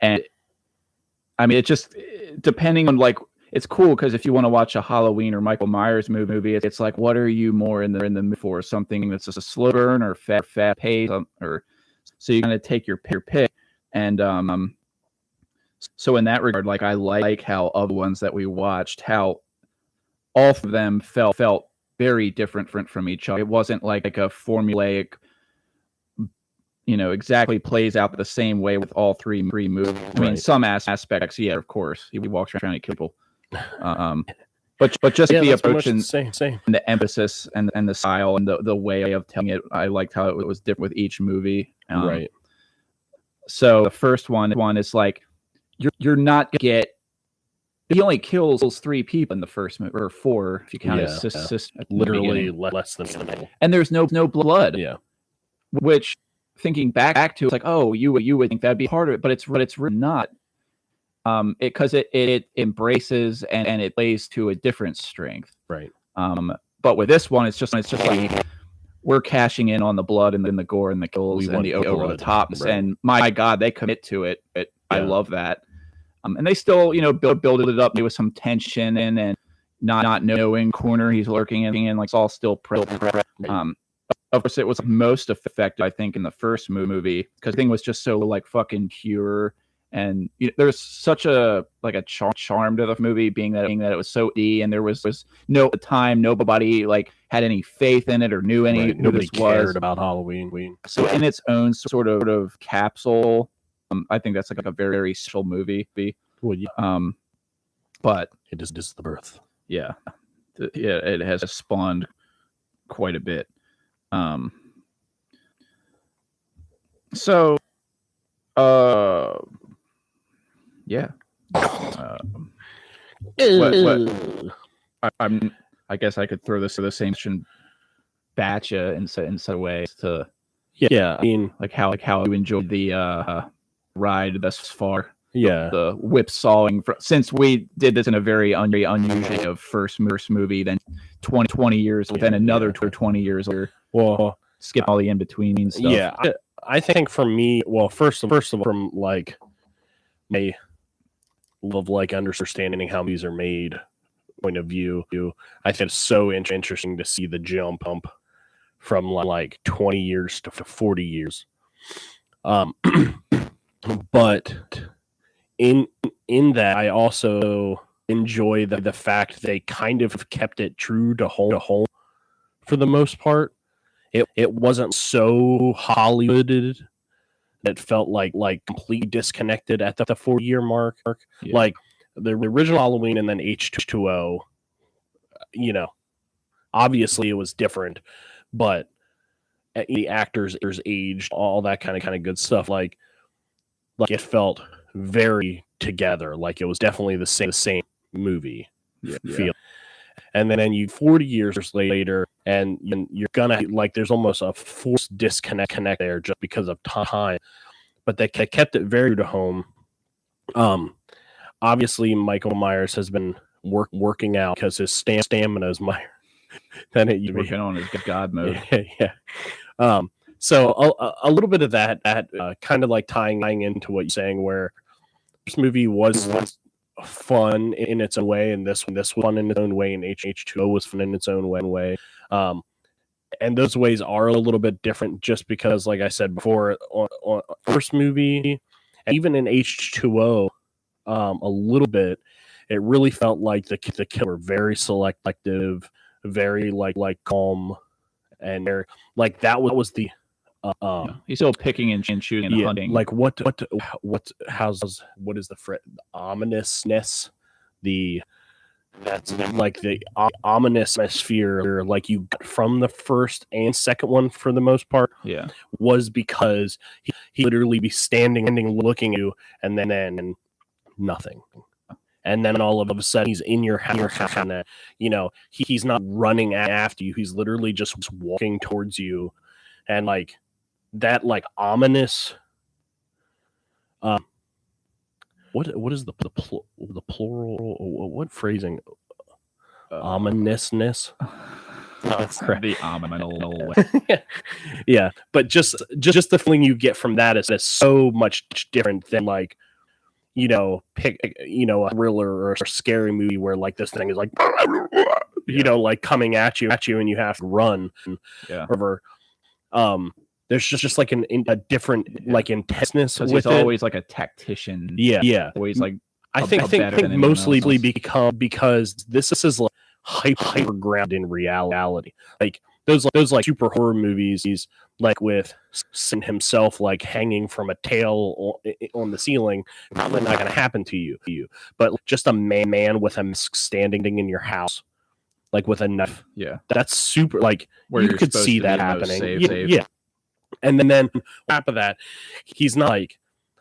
And I mean, it just depending on like, it's cool because if you want to watch a Halloween or Michael Myers movie, it's like, what are you more in the mood for? Something that's just a slow burn or fast pace, or so you kind of take your pick. And so in that regard, like I like how other ones that we watched, how all of them felt very different from each other. It wasn't like a formulaic, exactly plays out the same way with all three movies. I mean, some aspects, yeah, of course, he walks around and kills people. But just the approach and the emphasis and the style and the way of telling it, I liked how it was different with each movie. Right. So the first one is like you're not gonna get. He only kills 3 people in the first movie, or 4 if you count his literally less than the and there's no blood. Yeah. Which, thinking back to, it's like, oh, you would think that'd be part of it, but it's really not. Because it embraces and it plays to a different strength. Right. But with this one, it's just like we're cashing in on the blood and then the gore and the kills and the over the tops. Right. And my God, they commit to it. I love that. And they still, build it up with some tension and not knowing corner he's lurking in, like it's all still of course, it was most effective, I think, in the first movie because the thing was just so like fucking pure. And there's such a charm to the movie, being that it was so and there was no time, nobody like had any faith in it or knew any. Nobody cared about Halloween. So in its own sort of capsule, I think that's like a very, very special movie. Well, yeah. But it is the birth. Yeah, it has spawned quite a bit. So, yeah. I guess I could throw this to the same batch in some ways to. Yeah, I mean, like how you enjoyed the ride thus far. Yeah, the whipsawing. Since we did this in a very unusual of first movie, then 20 years, then another 20 years later. Well, skip all the in between stuff. Yeah, I think for me, well, first of all, from like my love, like understanding how these are made point of view, I think it's so interesting to see the jump from like 20 years to 40 years. But in that, I also enjoy the fact they kind of kept it true to home for the most part. It wasn't so Hollywooded that felt like completely disconnected at the 40-year mark. Yeah. Like the original Halloween and then H2O, obviously it was different, but the actors aged, all that kind of good stuff. Like it felt very together. Like it was definitely the same movie feel. And then you 40 years later, and you're gonna like there's almost a forced disconnect there just because of time. But they kept it very to home. Obviously, Michael Myers has been working out because his stamina is higher than it used to be. Working on his God mode. Yeah. So a little bit of that kind of like tying into what you're saying, where this movie was fun in its own way, and this one in its own way, and H20 was fun in its own way. And those ways are a little bit different, just because, like I said before, on first movie, and even in H20, a little bit, it really felt like the killer very selective, very like calm, and like that was the he's still picking and choosing and hunting. Like what is the ominousness, that's like the ominous atmosphere like you got from the first and second one for the most part, was because he literally be standing looking at you, and then nothing. And then all of a sudden he's in your house, and he's not running after you, he's literally just walking towards you, and like that like ominous what is the plural, what phrasing, ominousness? That's the ominous way. Yeah, but just the feeling you get from that is so much different than like pick a thriller or a scary movie where like this thing is like like coming at you and you have to run. There's just like a different like intenseness with he's it. Always like a tactician. Always like I think mostly because this is like hyper grounded in reality. Like those like super horror movies, like with Sin himself like hanging from a tail on the ceiling, probably not going to happen to you. But just a man with a mask standing in your house, like with a knife. Yeah, that's super. Like where you could see that happening. Yeah. And then on top of that, he's not like,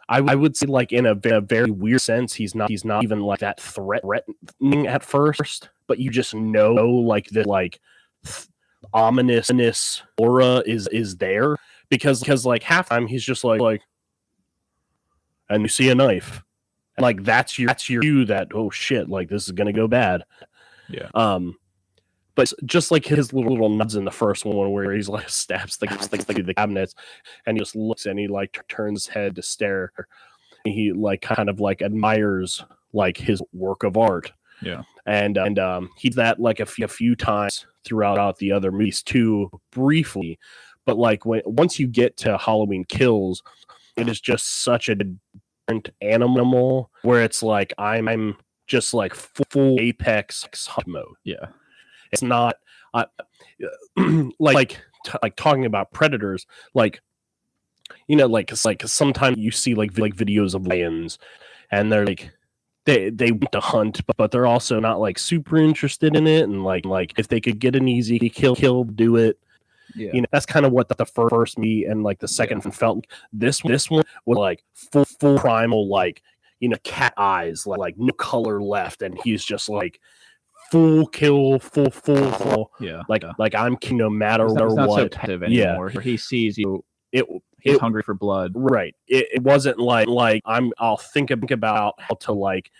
I would say like in a very weird sense, he's not even like that threatening at first, but you just know like the like ominous aura is there because like half the time he's just like, and you see a knife, and like that's your cue that, oh shit, like this is gonna go bad. Yeah. But just like his little nods in the first one where he's like stabs the cabinets, and he just looks and he like turns his head to stare. He like kind of like admires like his work of art. Yeah. And he's that like a few times throughout the other movies too, briefly. But like once you get to Halloween Kills, it is just such a different animal where it's like I'm just like full apex hunt mode. Yeah. It's not like talking about predators, like like sometimes you see like videos of lions, and they're like they want to hunt, but they're also not like super interested in it, and like if they could get an easy kill, do it. Yeah. That's kind of what the first me and like the second felt. This one was like full primal, like cat eyes, like no color left, and he's just like full kill, full. Yeah. Like I'm no matter what. So passive anymore. He sees you. He's hungry for blood. Right. It wasn't like I'll think about how to like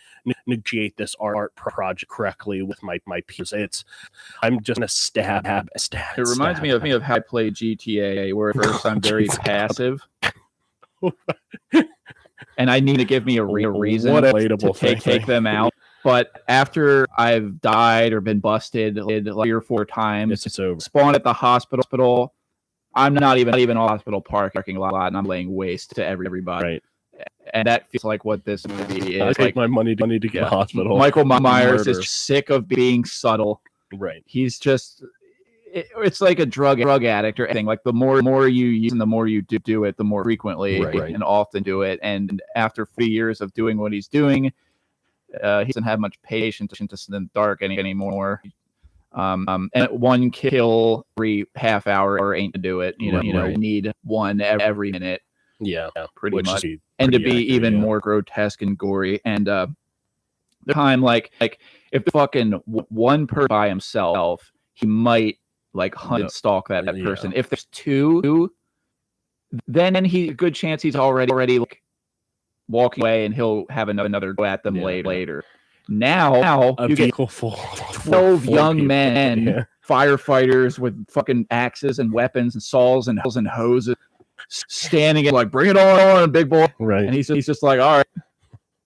negotiate this art project correctly with my peers. I'm just gonna stab. It reminds me of how I played GTA, where at first I'm very passive. And I need to give me a reason to take them out. But after I've died or been busted like 3 or 4 times, it's over. Spawned at the hospital, I'm not even on hospital parking lot, and I'm laying waste to everybody. Right. And that feels like what this movie is. I take my money to get to the hospital. Michael Myers is sick of being subtle. Right. He's just, it's like a drug addict or anything. Like the more you use and the more you do it, the more frequently and often do it. And after 4 years of doing what he's doing, he doesn't have much patience to sit in the dark anymore. And one kill every half hour ain't to do it. You need one every minute. Yeah, pretty much. And to be even more grotesque and gory. And the time, like if the fucking one person by himself, he might like hunt and stalk that person. Yeah. If there's two, then a good chance he's already like walking away, and he'll have another go at them later. Now A you get vehicle full 12 young people. men, Yeah. firefighters with fucking axes and weapons and saws and hoses, standing in like, bring it on, big boy. Right. And he's just like, all right,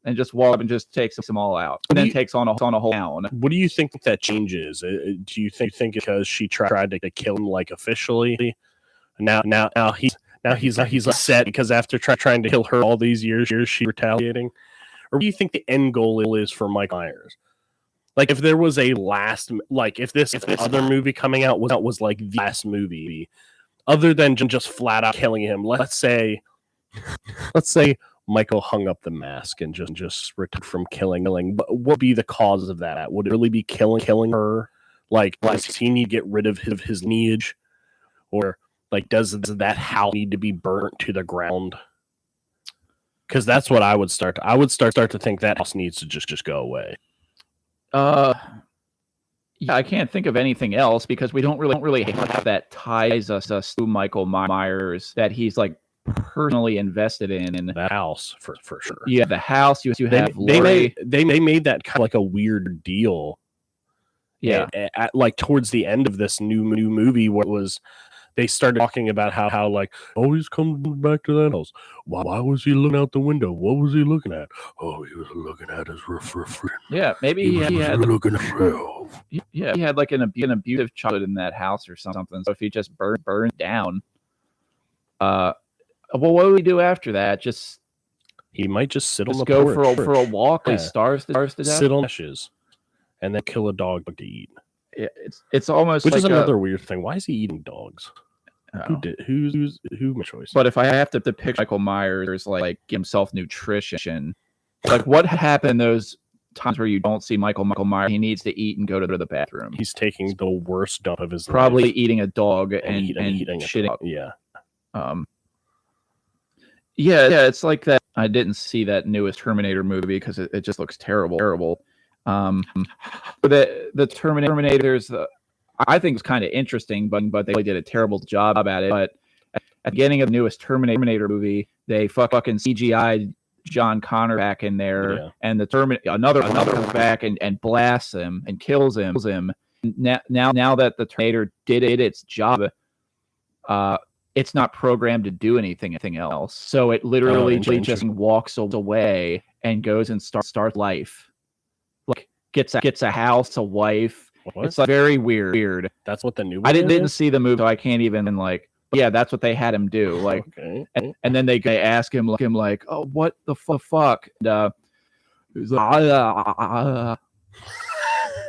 and just walk up and just takes them all out, and then takes on a whole town. What do you think that changes? Do you think because she tried to kill him like officially? Now he's upset because after trying to kill her all these years she's retaliating? Or what do you think the end goal is for Mike Myers? Like if there was a last, like if this other movie coming out was like the last movie, other than just flat out killing him. Let's say Michael hung up the mask and just returned from killing. But what would be the cause of that? Would it really be killing her? Like does he need to get rid of his lineage, or like does that house need to be burnt to the ground? Because that's what I would start. I would start to think that house needs to just go away. Yeah, I can't think of anything else because we don't really have that ties us to Michael Myers that he's like personally invested in That house for sure. You have the house. You have they made that kind of like a weird deal. Yeah, at like towards the end of this new movie, where it was. They started talking about how like, oh, he's coming back to that house. Why was he looking out the window? What was he looking at? Oh, he was looking at his refrigerator. Yeah, maybe he had looking at himself. Yeah, he had like an abusive childhood in that house or something. So if he just burned down, well, what do we do after that? He might just sit on the go porch. for a walk. Yeah. He starves to death. Sit on ashes, and then kill a dog to eat. Yeah, it's almost which like is another weird thing. Why is he eating dogs? Who my choice? But if I have to pick Michael Myers like give himself nutrition, like what happened those times where you don't see Michael Myers? He needs to eat and go to the bathroom. He's taking the worst dump of his probably life. eating a dog and eating shitting. A dog. Yeah. Yeah, it's like that. I didn't see that newest Terminator movie because it just looks terrible. But the Terminators, I think it's kind of interesting, but they really did a terrible job at it. But at the beginning of the newest Terminator movie, they fucking CGI'd John Connor back in there, and the another back and blasts him and kills him. Now that the Terminator did its job, it's not programmed to do anything else. So it literally just walks away and goes and starts life. Like gets a house, a wife. What? It's like very weird. That's what the new one I didn't see the movie, so I can't even like. But yeah, that's what they had him do. Like, okay. and then they ask him like, oh, what the fuck? And he's like,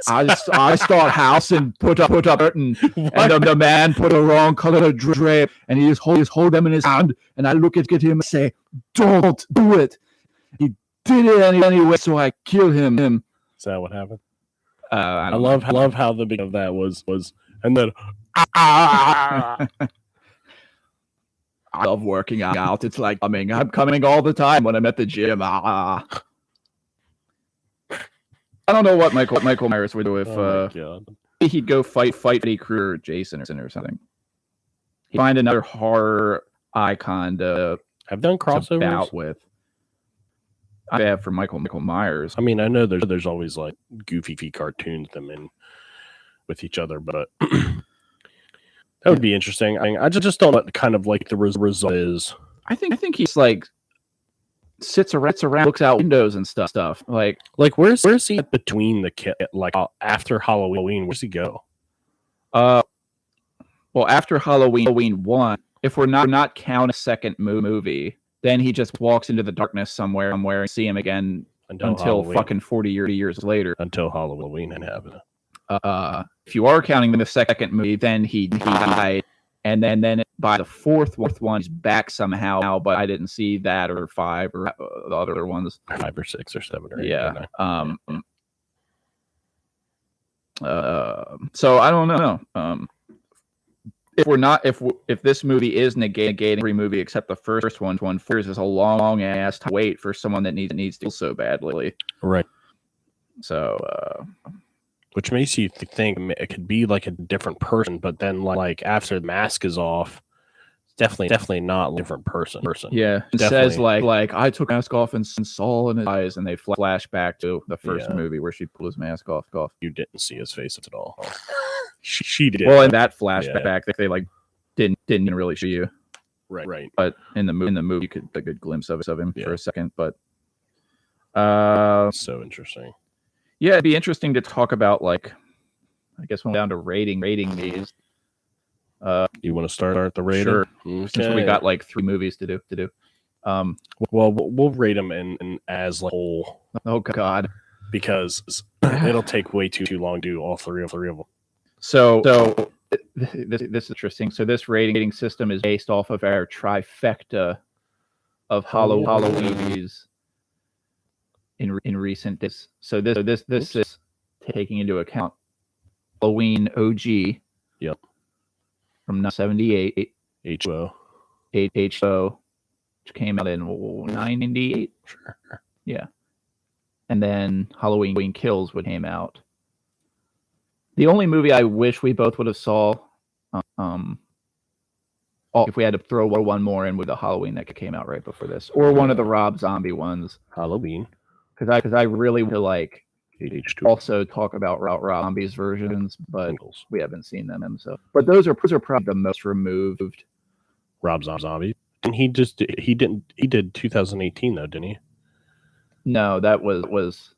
I start house and put up it, and the man put a wrong color drape, and he just hold them in his hand, and I look at him and say, don't do it. He did it anyway, so I kill him. Is that what happened? I love how the beginning of that was, and then I love working out. It's like I'm coming all the time when I'm at the gym. I don't know what Michael Myers would do if he'd go fight Freddy Krueger or Jason or something. He'd find another horror icon to have done crossovers out with. I have for Michael Myers. I mean, I know there's always like goofy cartoons them in with each other, but that would be interesting. I just don't know what kind of like the result is. I think he's like sits around, looks out windows and stuff. Like where's he between the kid? Like after Halloween, where's he go? Well, after Halloween 1, if we're not counting a second movie, then he just walks into the darkness somewhere and see him again until fucking 40 years later. Until Halloween and happened. If you are counting the second movie, then he died, and then by the fourth one, he's back somehow. But I didn't see that or 5 or the other ones. 5 or 6 or 7 or 8. Yeah. So I don't know. If this movie is negating every movie except the first one, 4 years is a long ass to wait for someone that needs to so badly. Right. So which makes you think it could be like a different person, but then like after the mask is off, definitely not a different person. Yeah, it Definitely. says like I took mask off and saw in his eyes, and they flash back to the first movie where she pulled his mask off. You didn't see his face at all. She did. Well, in that flashback, they like didn't really show you. Right. But in the movie, you could get a good glimpse of him for a second. But so interesting. Yeah, it'd be interesting to talk about, like, I guess when we're down to rating these. You want to start the rating? Sure. Okay. Since we got like 3 movies to do. Well, we'll rate them in as like whole. Oh God, because it'll take way too long to do all three of them. So this is interesting. So this rating system is based off of our trifecta of Halloween movies in recent days. So this is taking into account Halloween OG. Yep. From 1978. H2O. H2O, which came out in 98. Sure. Yeah. And then Halloween Kills would came out. The only movie I wish we both would have saw, if we had to throw one more in, with the Halloween that came out right before this, or one of the Rob Zombie ones. Halloween. Because I really would like H2O. also talk about Rob Zombie's versions, but we haven't seen them. So, but those are probably the most removed. Rob Zombie. And he did 2018 though, didn't he? No, that was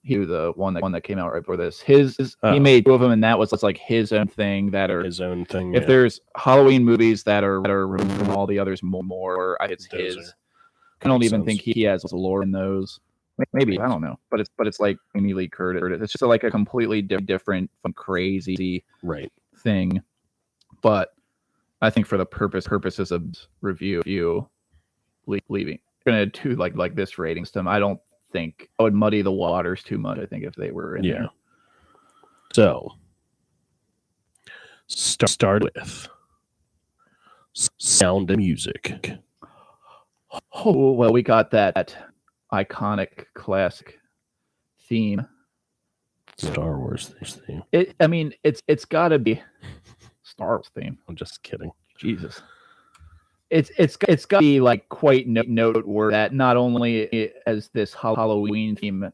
the one that came out right before this. He made 2 of them, and that was like his own thing. His own thing. If there's Halloween movies that are removed from all the others more, it's his. I don't even think he has lore in those. Maybe, I don't know, but it's like Amy Lee Curtis. It's just like a completely different, crazy thing. But I think for the purposes of review, leaving, gonna do like this rating system. I don't think I would muddy the waters too much. I think if they were in there. So start with Sound and Music. Oh well, we got that iconic classic theme. Star Wars theme. It's got to be Star Wars theme. I'm just kidding. Jesus. It's got to be like quite noteworthy that not only as this Halloween theme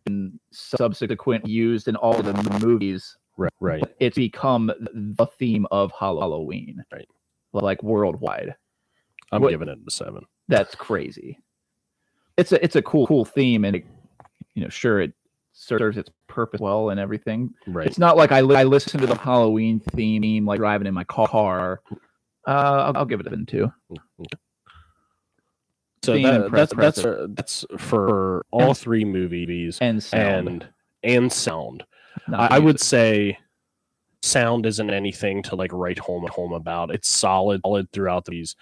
been subsequently used in all of the movies, right. It's become the theme of Halloween, right? Like worldwide. I'm giving it a 7. That's crazy. It's a cool theme, and sure, it serves its purpose well and everything. Right. It's not like I listen to the Halloween theme like driving in my car. I'll give it a 7 too. So that's for all 3 movies and sound. And sound. I would say sound isn't anything to like write home about. It's solid throughout these.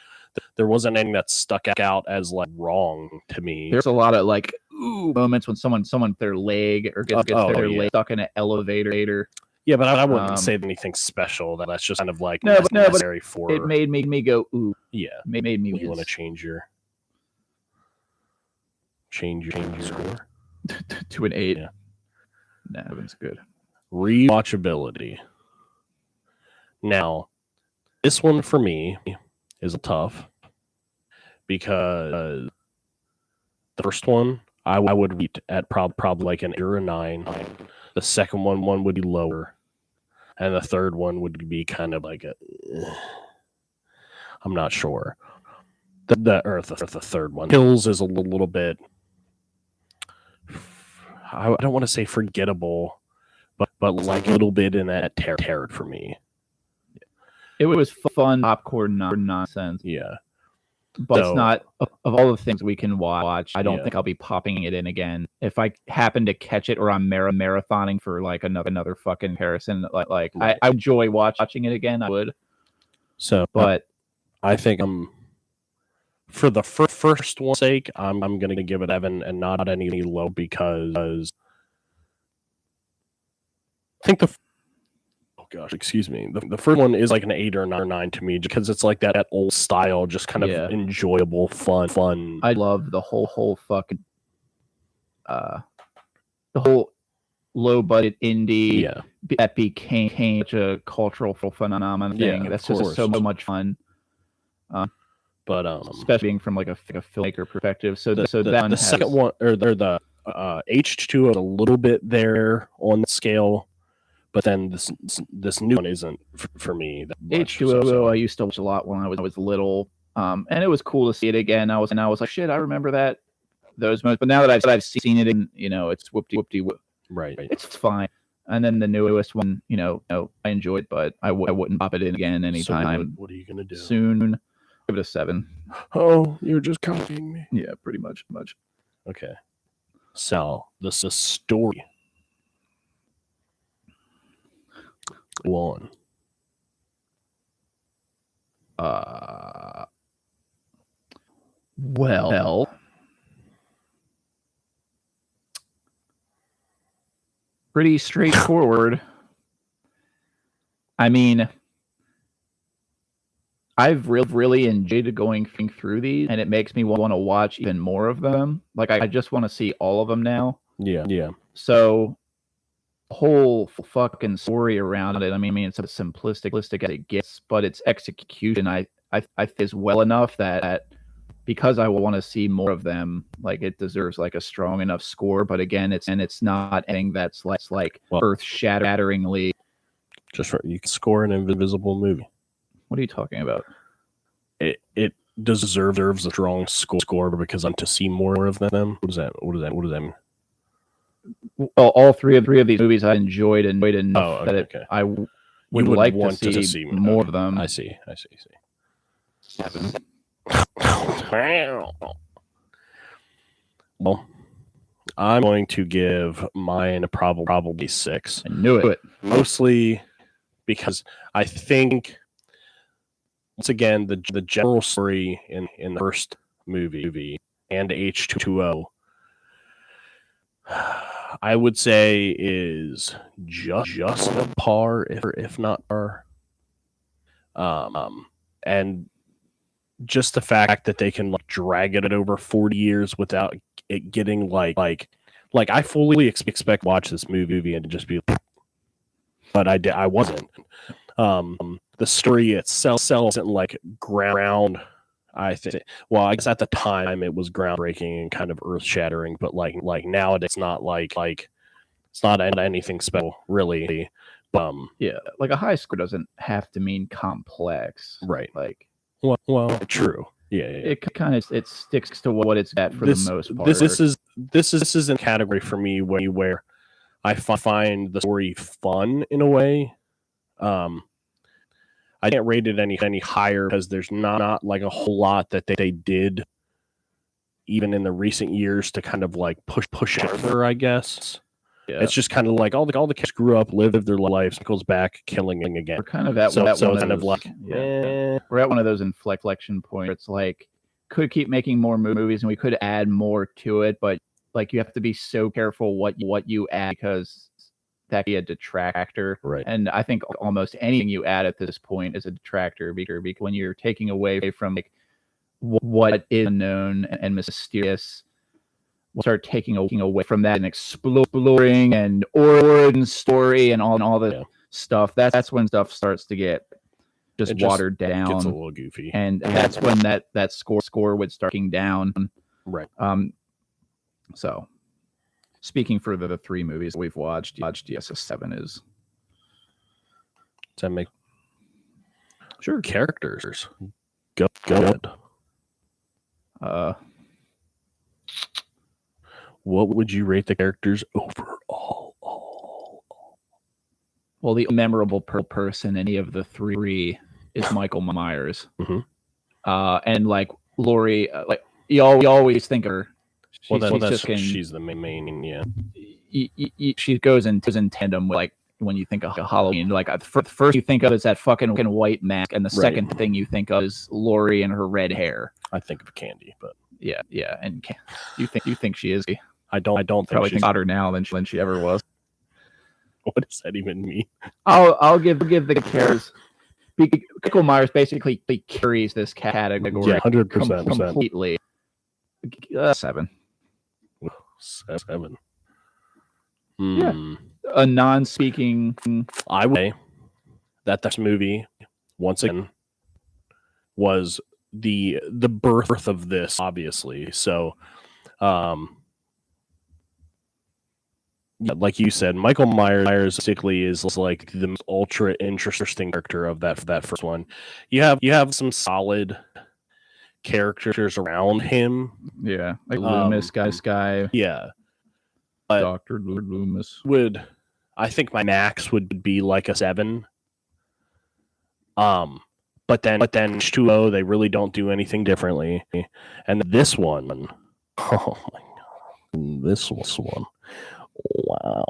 There wasn't anything that stuck out as like wrong to me. There's a lot of like moments when someone their leg or gets their leg stuck in an elevator. Yeah, but I wouldn't say anything special. That's just kind of like necessary for. It made me go ooh. Yeah, made me. You want to change your score to an 8. Yeah, that's good. Rewatchability. Now, this one for me is tough because the first one I would rate at probably like an 8 or a 9. The second one would be lower, and the third one would be kind of like I'm not sure. The third one, Kills, is a little bit. I don't want to say forgettable, but like a little bit in that terror for me. It was fun popcorn nonsense. Yeah. But it's not, of all the things we can watch, I don't think I'll be popping it in again. If I happen to catch it, or I'm marathoning for like another fucking comparison, I enjoy watching it again, I would. So, but I think for the first one's sake, I'm going to give it 7 and not any low, because I think excuse me. The first one is like an 8 or 9 to me, because it's like that old style, just kind of enjoyable, fun. I love the whole fucking the whole low budget indie Yeah. that became such a cultural phenomenon thing. Yeah, That's of just so course. much fun. But Especially being from like a filmmaker perspective. So that one the has, second one or the H2O is a little bit there on the scale, but then this new one isn't for me. That much, H2O I used to watch a lot when I was little, and it was cool to see it again. I was like, shit, I remember those moments. But now that I've seen it, and it's whoopty. right. It's fine. And then the newest one, I enjoyed, but I wouldn't pop it in again anytime. So what are you gonna do? Soon. Give it a 7. Oh, you're just copying me. Yeah, pretty much. Okay. Sal, this is story. One. Well, pretty straightforward. I mean, I've really enjoyed going through these, and it makes me want to watch even more of them. Like, I just want to see all of them now. Yeah. So, whole fucking story around it. I mean, it's as simplistic as it gets, but its execution, I is well enough that because I want to see more of them, like, it deserves like a strong enough score. But again, it's not anything that's like earth-shatteringly. Just you can score an invisible movie. What are you talking about? It deserves a strong score because I'm to see more of them. What does that mean? Well, all three of these movies I enjoyed enough that I would like want to see more of them. I see. 7. Well, I'm going to give mine probably 6. I knew it. Mostly because I think, once again, the general story in the first movie and H2O, I would say is just a par, if not par. And just the fact that they can drag it over 40 years without it getting like I fully expect to watch this movie and just be, but I wasn't. The story itself isn't like ground. I think. Well, I guess at the time it was groundbreaking and kind of earth shattering, but like nowadays it's not like it's not anything special really. Yeah, like a high score doesn't have to mean complex, right? Like, well, true. Yeah. It kind of sticks to what it's at for the most part. This is a category for me where I find the story fun in a way. I can't rate it any higher because there's not like a whole lot that they did even in the recent years to kind of like push it further, I guess. Yeah. It's just kind of like all the kids grew up, lived their lives, goes back, killing again. We're kind of at we're at one of those inflection points. It's like, could keep making more movies and we could add more to it, but like you have to be so careful what you add because that could be a detractor. Right. And I think almost anything you add at this point is a detractor because when you're taking away from like what is unknown and mysterious, we'll start taking away from that and exploring and origin story and all the stuff. That's when stuff starts to get just watered down. Gets a little goofy. And that's when that score would start getting down. Right. So speaking for the 3 movies we've watched, yes, a 7 is. Does that make sure characters good? What would you rate the characters overall? Well, the memorable person in any of the 3 is Michael Myers. Mm-hmm. And like Laurie, like you always think of her. She's the main, yeah. She goes in tandem with, like, when you think of Halloween, like the first you think of is that fucking white mask, and the second thing you think of is Laurie and her red hair. I think of Candy, but yeah, and you think she is? I don't probably think hotter now than she ever was. What does that even mean? I'll give the cares. Michael Myers basically carries this category. Yeah, 100% completely. 7. 7. A non-speaking. I would say that this movie, once again, was the birth of this, obviously. So, like you said, Michael Myers basically is like the most ultra interesting character of that first one. You have some solid characters around him. Yeah, like Loomis, guy. Yeah, but Dr. Loomis. I think my max would be like a 7. But then H20, they really don't do anything differently. And this one, oh my god, this one, wow.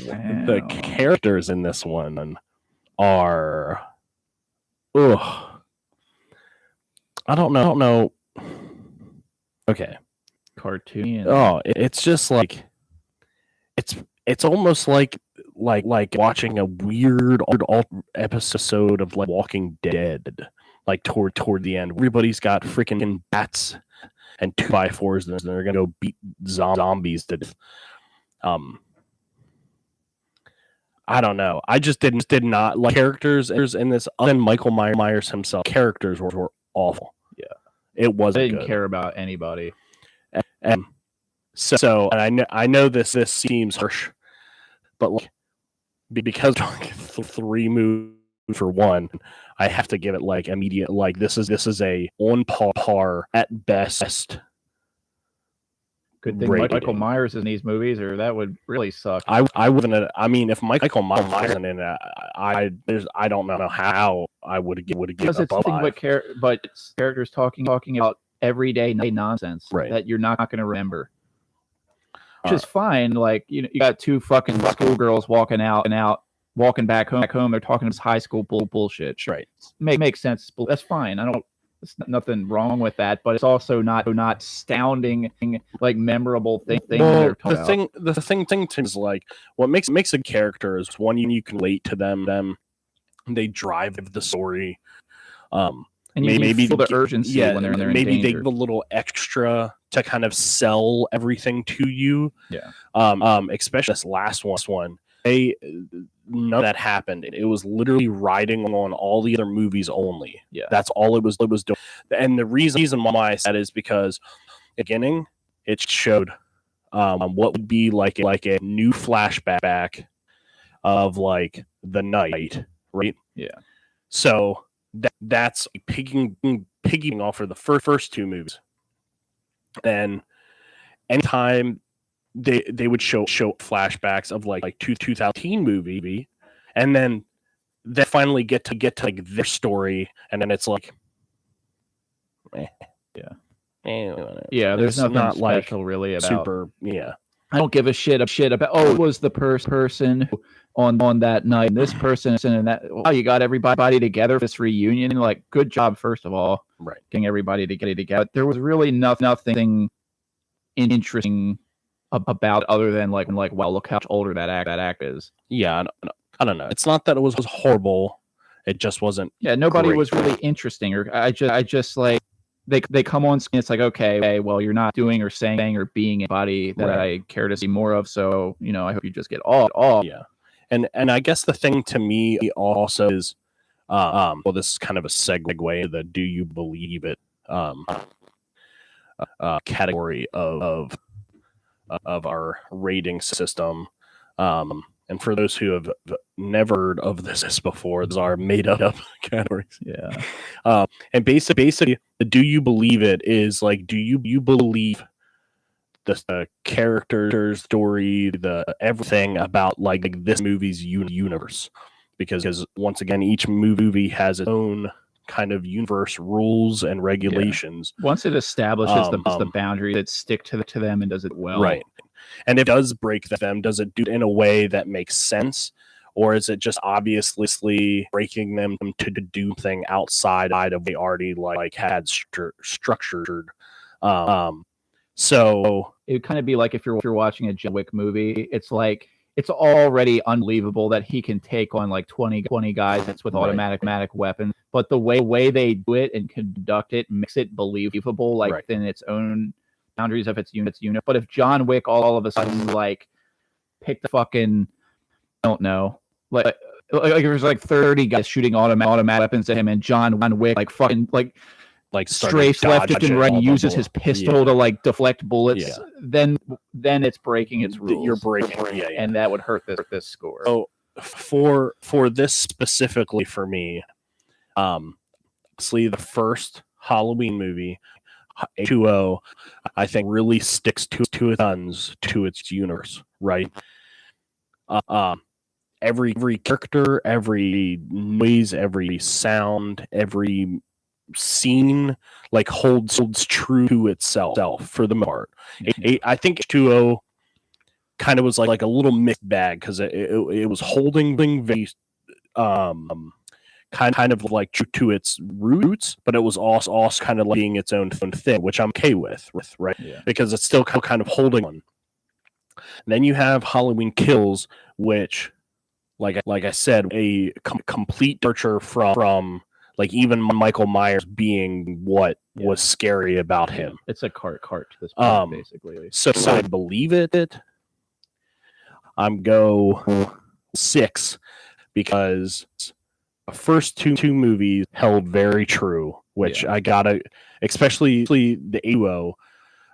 The characters in this one are, ugh. I don't know. Okay. Cartoon. Oh, it's just like, it's almost like watching a weird episode of like Walking Dead, like toward the end. Everybody's got freaking bats and 2x4s, and they're gonna go beat zombies to death. I don't know. I just did not like characters in this. Other than Michael Myers himself, characters were awful. Yeah, it wasn't. I didn't good. care about anybody. And so I know this seems harsh, but like, because like 3 movies for one, I have to give it like immediate. Like this is a on par at best. Good thing Michael Myers is in these movies, or that would really suck. I wouldn't. I mean, if Michael Myers isn't in it, I don't know how I would give because it's nothing but it's characters talking about everyday nonsense that you're not going to remember, which is fine. Like you got 2 fucking schoolgirls walking back home. They're talking this high school bullshit. Right, makes sense. That's fine. There's nothing wrong with that, but it's also not astounding, like memorable thing. Well, the thing is like what makes a character is one, you can relate to them. They drive the story. And maybe feel the urgency when they're in maybe danger. they give a little extra to kind of sell everything to you. Yeah. Especially this last one. None of that happened. It was literally riding on all the other movies only. Yeah, that's all it was doing. And the reason why I said is because beginning it showed what would be like a new flashback of like the night, right? Yeah. So that's pigging off of the first 2 movies. And anytime they would show flashbacks of like 2010 movie, and then they finally get to like their story, and then it's like, there's nothing not special like really about super. Yeah, I don't give a shit about. Oh, it was the person on that night, and this person and that. Oh, you got everybody together for this reunion. Like, good job, first of all, right, getting everybody together. There was really nothing interesting about other than like wow, look how much older that act is. Yeah, I don't know. It's not that it was horrible. It just wasn't. Yeah, nobody great. was really interesting. Or I just like they come on screen. It's like, okay, well, you're not doing or saying or being anybody that I care to see more of. So I hope you just get off. Yeah, and I guess the thing to me also is, well, this is kind of a segue to the "Do you believe it?" Category of our rating system. And for those who have never heard of this before, these are made up categories. Yeah. And basically, the "Do you believe it?" is like, do you believe the character story, the everything about like this movie's universe? Because once again, each movie has its own kind of universe rules and regulations. Yeah. Once it establishes the boundary, that stick to them and does it well. Right. And if it does break them, does it do it in a way that makes sense? Or is it just obviously breaking them to do something outside of what they already like had structured? So it would kind of be like if you're watching a John Wick movie, it's like it's already unbelievable that he can take on like 20 guys that's with automatic weapons. But the way they do it and conduct it makes it believable, like within its own boundaries of its unit. But if John Wick all of a sudden like pick the fucking, I don't know, like there's like 30 guys shooting automatic weapons at him, and John Wick like fucking like strafes left and right and uses his pistol to like deflect bullets, then it's breaking its rules. You're breaking, and that would hurt this score. So for this specifically for me, obviously the first Halloween movie, H20, I think really sticks to its guns to its universe, right? Every character, every noise, every sound, every scene like holds true to itself for the most part. I think H20 kind of was like a little mixed bag because it was holding very kind of like true to its roots, but it was also kind of like being its own thing, which I'm okay with, right? Yeah. Because it's still kind of holding on. And then you have Halloween Kills, which, like I said, a complete departure from like even Michael Myers being what was scary about him. It's a cart to this point, basically. So I believe it. I'm go 6 because the first two movies held very true, which I gotta, especially the H20.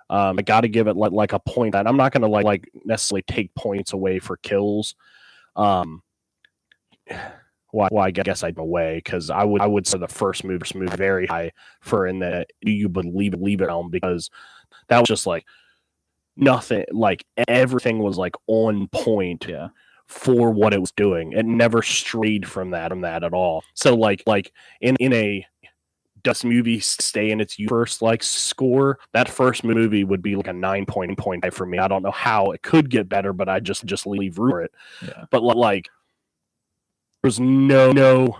I gotta give it like a point. And I'm not gonna like necessarily take points away for Kills. Well, I guess I'd away because I would say the first movie very high for in the do you believe it realm, because that was just like nothing, like everything was like on point for what it was doing. It never strayed from that at all. So like in a does movie stay in its first like score, that first movie would be like a 9.5 for me. I don't know how it could get better, but I just leave room for it. But like there's no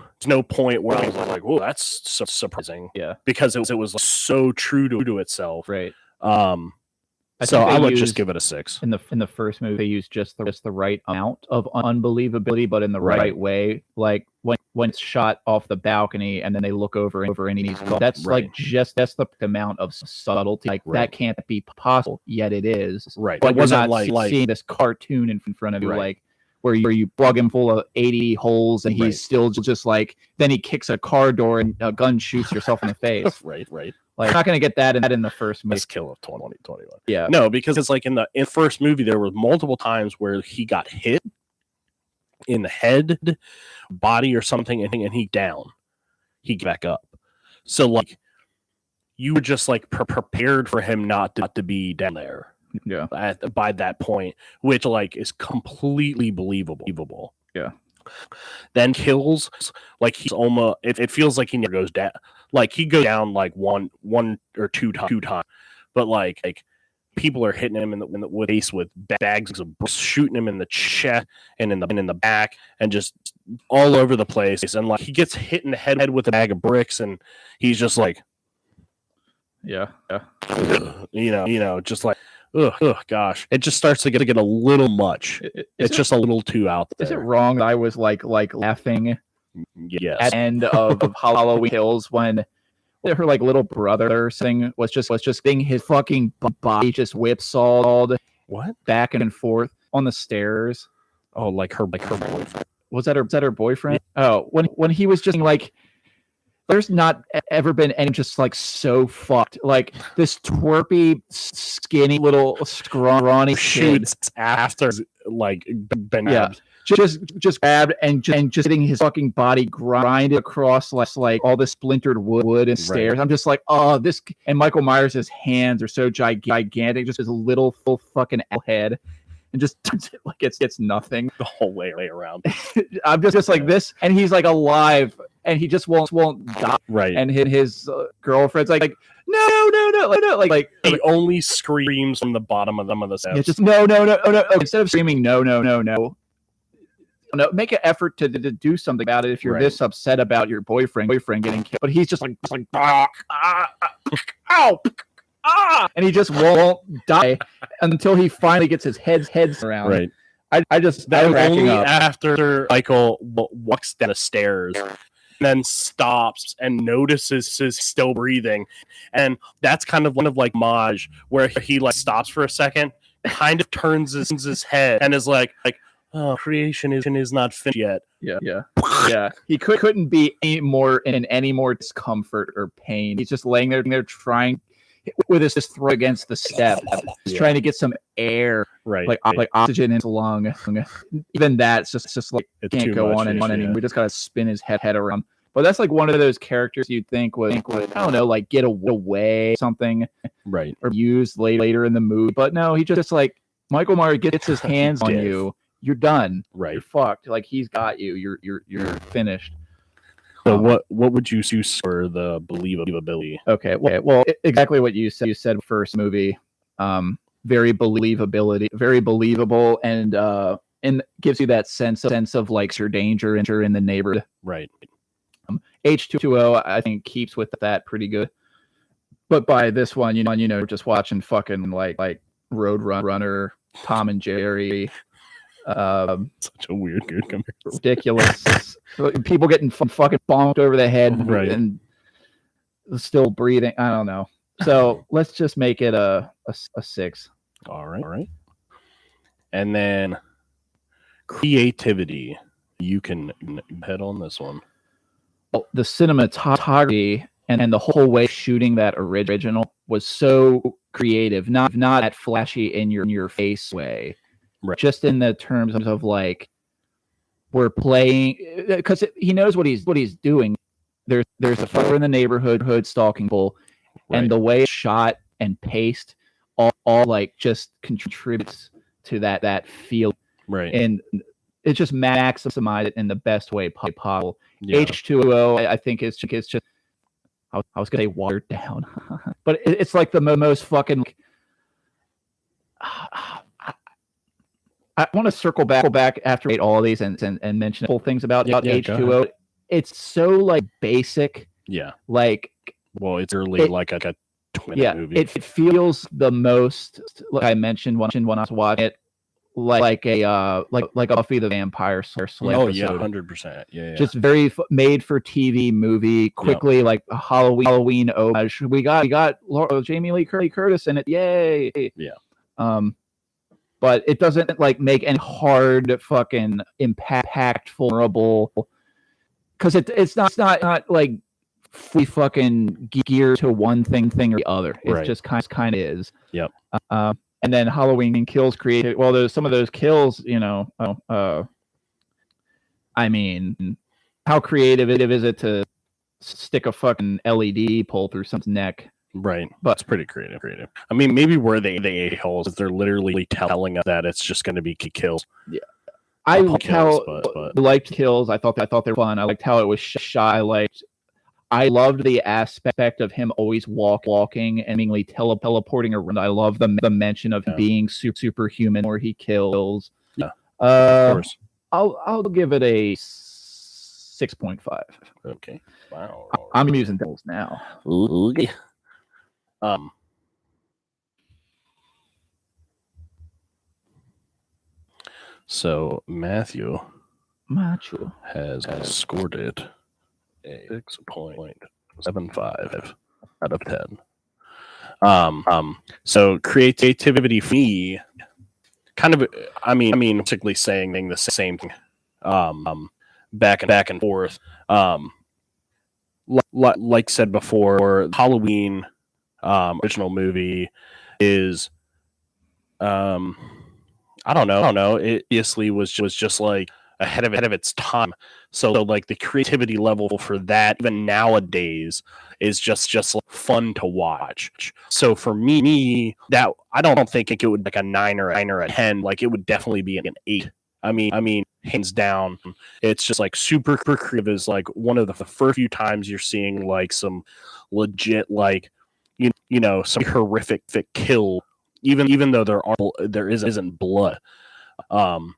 point where I was like, "Whoa, that's so surprising." Yeah, because it was so true to itself. Right. So I would just give it a 6. In the first movie, they used just the right amount of unbelievability, but in the right way. Like when it's shot off the balcony, and then they look over and he's that's like that's the amount of subtlety. Like that can't be possible, yet it is. Right. But you're not seeing this cartoon in front of you, like. Where you plug him full of 80 holes and he's still just like, then he kicks a car door and a gun shoots yourself in the face. Right. Like, I'm not going to get that in the first movie. Best kill of 2021. Yeah. No, because it's like in the first movie, there were multiple times where he got hit in the head, body or something, and he down. He get back up. So like, you were just like prepared for him not to be down there. Yeah. By that point, which like is completely believable. Yeah. Then Kills, like he's almost. It feels like he never goes down. Like he goes down like one or two times, but like people are hitting him in the face with bags of bricks, shooting him in the chest and in the back, and just all over the place. And like he gets hit in the head with a bag of bricks, and he's just like, you know, just like. Ugh, gosh! It just starts to get a little much. It's just a little too out there. Is it wrong that I was like laughing? Yes. At the end of Halloween Kills when her like little brother thing was just getting his fucking body just whipsawed back and forth on the stairs. Oh, like her boyfriend. Was that her boyfriend? Oh, when he was just like. There's not ever been any just like so fucked. Like this twerpy, skinny little scrawny shoots after like been grabbed. Just grabbed and just getting his fucking body grinded across like all the splintered wood and stairs. I'm just like, oh, this. And Michael Myers' hands are so gigantic, just his little full fucking head. And just turns it like it's nothing the whole way around. I'm just like this, and he's like alive, and he just won't die. Right. And his girlfriend's like no, like he only screams from the bottom of the steps. Yeah, just no. Instead of screaming no, make an effort to do something about it if you're this upset about your boyfriend getting killed. But he's just like ow. And he just won't die until he finally gets his head around. Right. I just that was only up. After Michael walks down the stairs, and then stops and notices he's still breathing, and that's kind of one of like Maj where he like stops for a second, kind of turns his head and is like, oh, creation is not finished yet. Yeah. He couldn't be any more discomfort or pain. He's just laying there trying with his throat against the step. He's trying to get some air, right? Like oxygen in his lung. Even that's just like it can't go on and on anymore. We just gotta spin his head around. But that's like one of those characters you'd think would I don't know, like get away something, right? Or used later in the movie. But no, he just like Michael Myers gets his hands on you. You're done. Right. You're fucked. Like he's got you. You're finished. So what would you use for the believability? Okay. Well, exactly what you said. You said first movie, very believable, and gives you that sense of like your danger in the neighborhood. Right. H20, I think keeps with that pretty good. But by this one, just watching fucking like Road Runner, Tom and Jerry. Such a weird comparison. Ridiculous. People getting fucking bonked over the head, right? And still breathing. I don't know. So let's just make it a 6. All right. And then creativity. You can head on this one. Well, the cinematography and the whole way shooting that original was so creative. Not that flashy in your face way. Right. Just in the terms of like we're playing because he knows what he's doing. There's a fire in the neighborhood stalking people, right. And the way it's shot and paced all like just contributes to that feel. Right. And it just maximizes it in the best way possible. Yeah. H20, I think it's just I was gonna say watered down, but it's like the most fucking. I want to circle back after all of these and mention whole things about H20. It's so like basic. Yeah. Like. Well, it's really like a 20-minute movie. It feels the most like I mentioned when I was watching it, like a Buffy the Vampire Slayer. Oh yeah, 100%. Yeah. Just very made for TV movie. Quickly, like a Halloween homage. We got Jamie Lee Curtis in it. Yay. Yeah. But it doesn't like make any hard fucking impactful, vulnerable, because it's not like we fucking gear to one thing or the other. It just kind of is. Yep. And then Halloween Kills created. Well, there's some of those kills, I mean, how creative is it to stick a fucking LED pole through someone's neck? Right, but it's pretty creative. I mean, maybe where they a-holes is they're literally telling us that it's just going to be kills. Yeah, I liked kills. I thought they were fun. I liked how it was shot. I loved the aspect of him always walking and seemingly teleporting around. I love the mention of being superhuman where he kills. Yeah, of course. I'll give it a 6.5. Okay, wow. I'm using those now. Okay. So Matthew has scored it a 6.75 out of 10. So creativity for me, kind of, I mean, basically saying the same thing, back and forth. Like said before, Halloween. Original movie is I don't know. It obviously was just like ahead of its time. So like the creativity level for that even nowadays is just like fun to watch. So for me that I don't think it would be like a 9 or a 10. Like it would definitely be an 8. I mean, hands down, it's just like super creative. Is like one of the first few times you're seeing like some legit like. Some horrific kill, even though there isn't blood, on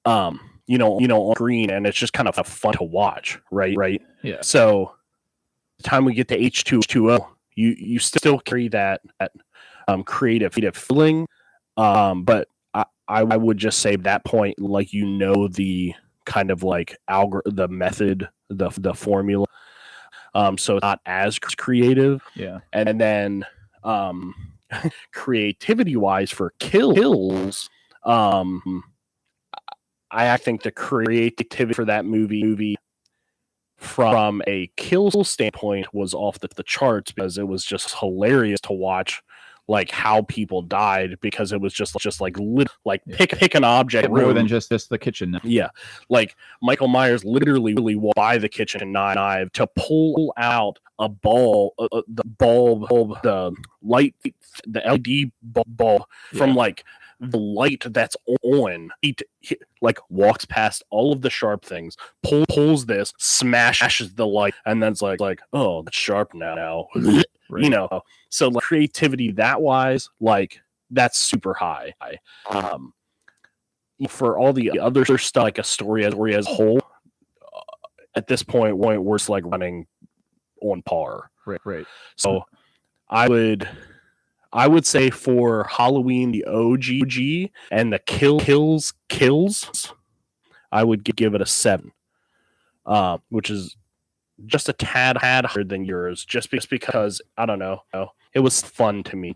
screen, and it's just kind of fun to watch, right? Yeah. So, the time we get to H20, you still carry that creative feeling, but I would just say at that point, like the kind of like the method, the formula. So it's not as creative. Yeah. And then creativity wise for kills, I think the creativity for that movie from a kill standpoint was off the charts, because it was just hilarious to watch, like how people died, because it was just like pick an object more room. than just the kitchen. Yeah, like Michael Myers literally walked by the kitchen knife to pull out a ball, the bulb, the light, the LED bulb from like the light that's on. He like walks past all of the sharp things, pulls this, smashes the light, and then it's like oh, it's sharp now. Right. You know, so like, creativity that wise, like that's super high. For all the other stuff, like a story as a whole, at this point we're just like running on par. Right. So I would say for Halloween, the OG and the kills, I would give it a 7, which is just a tad higher than yours, just because I don't know, it was fun to me.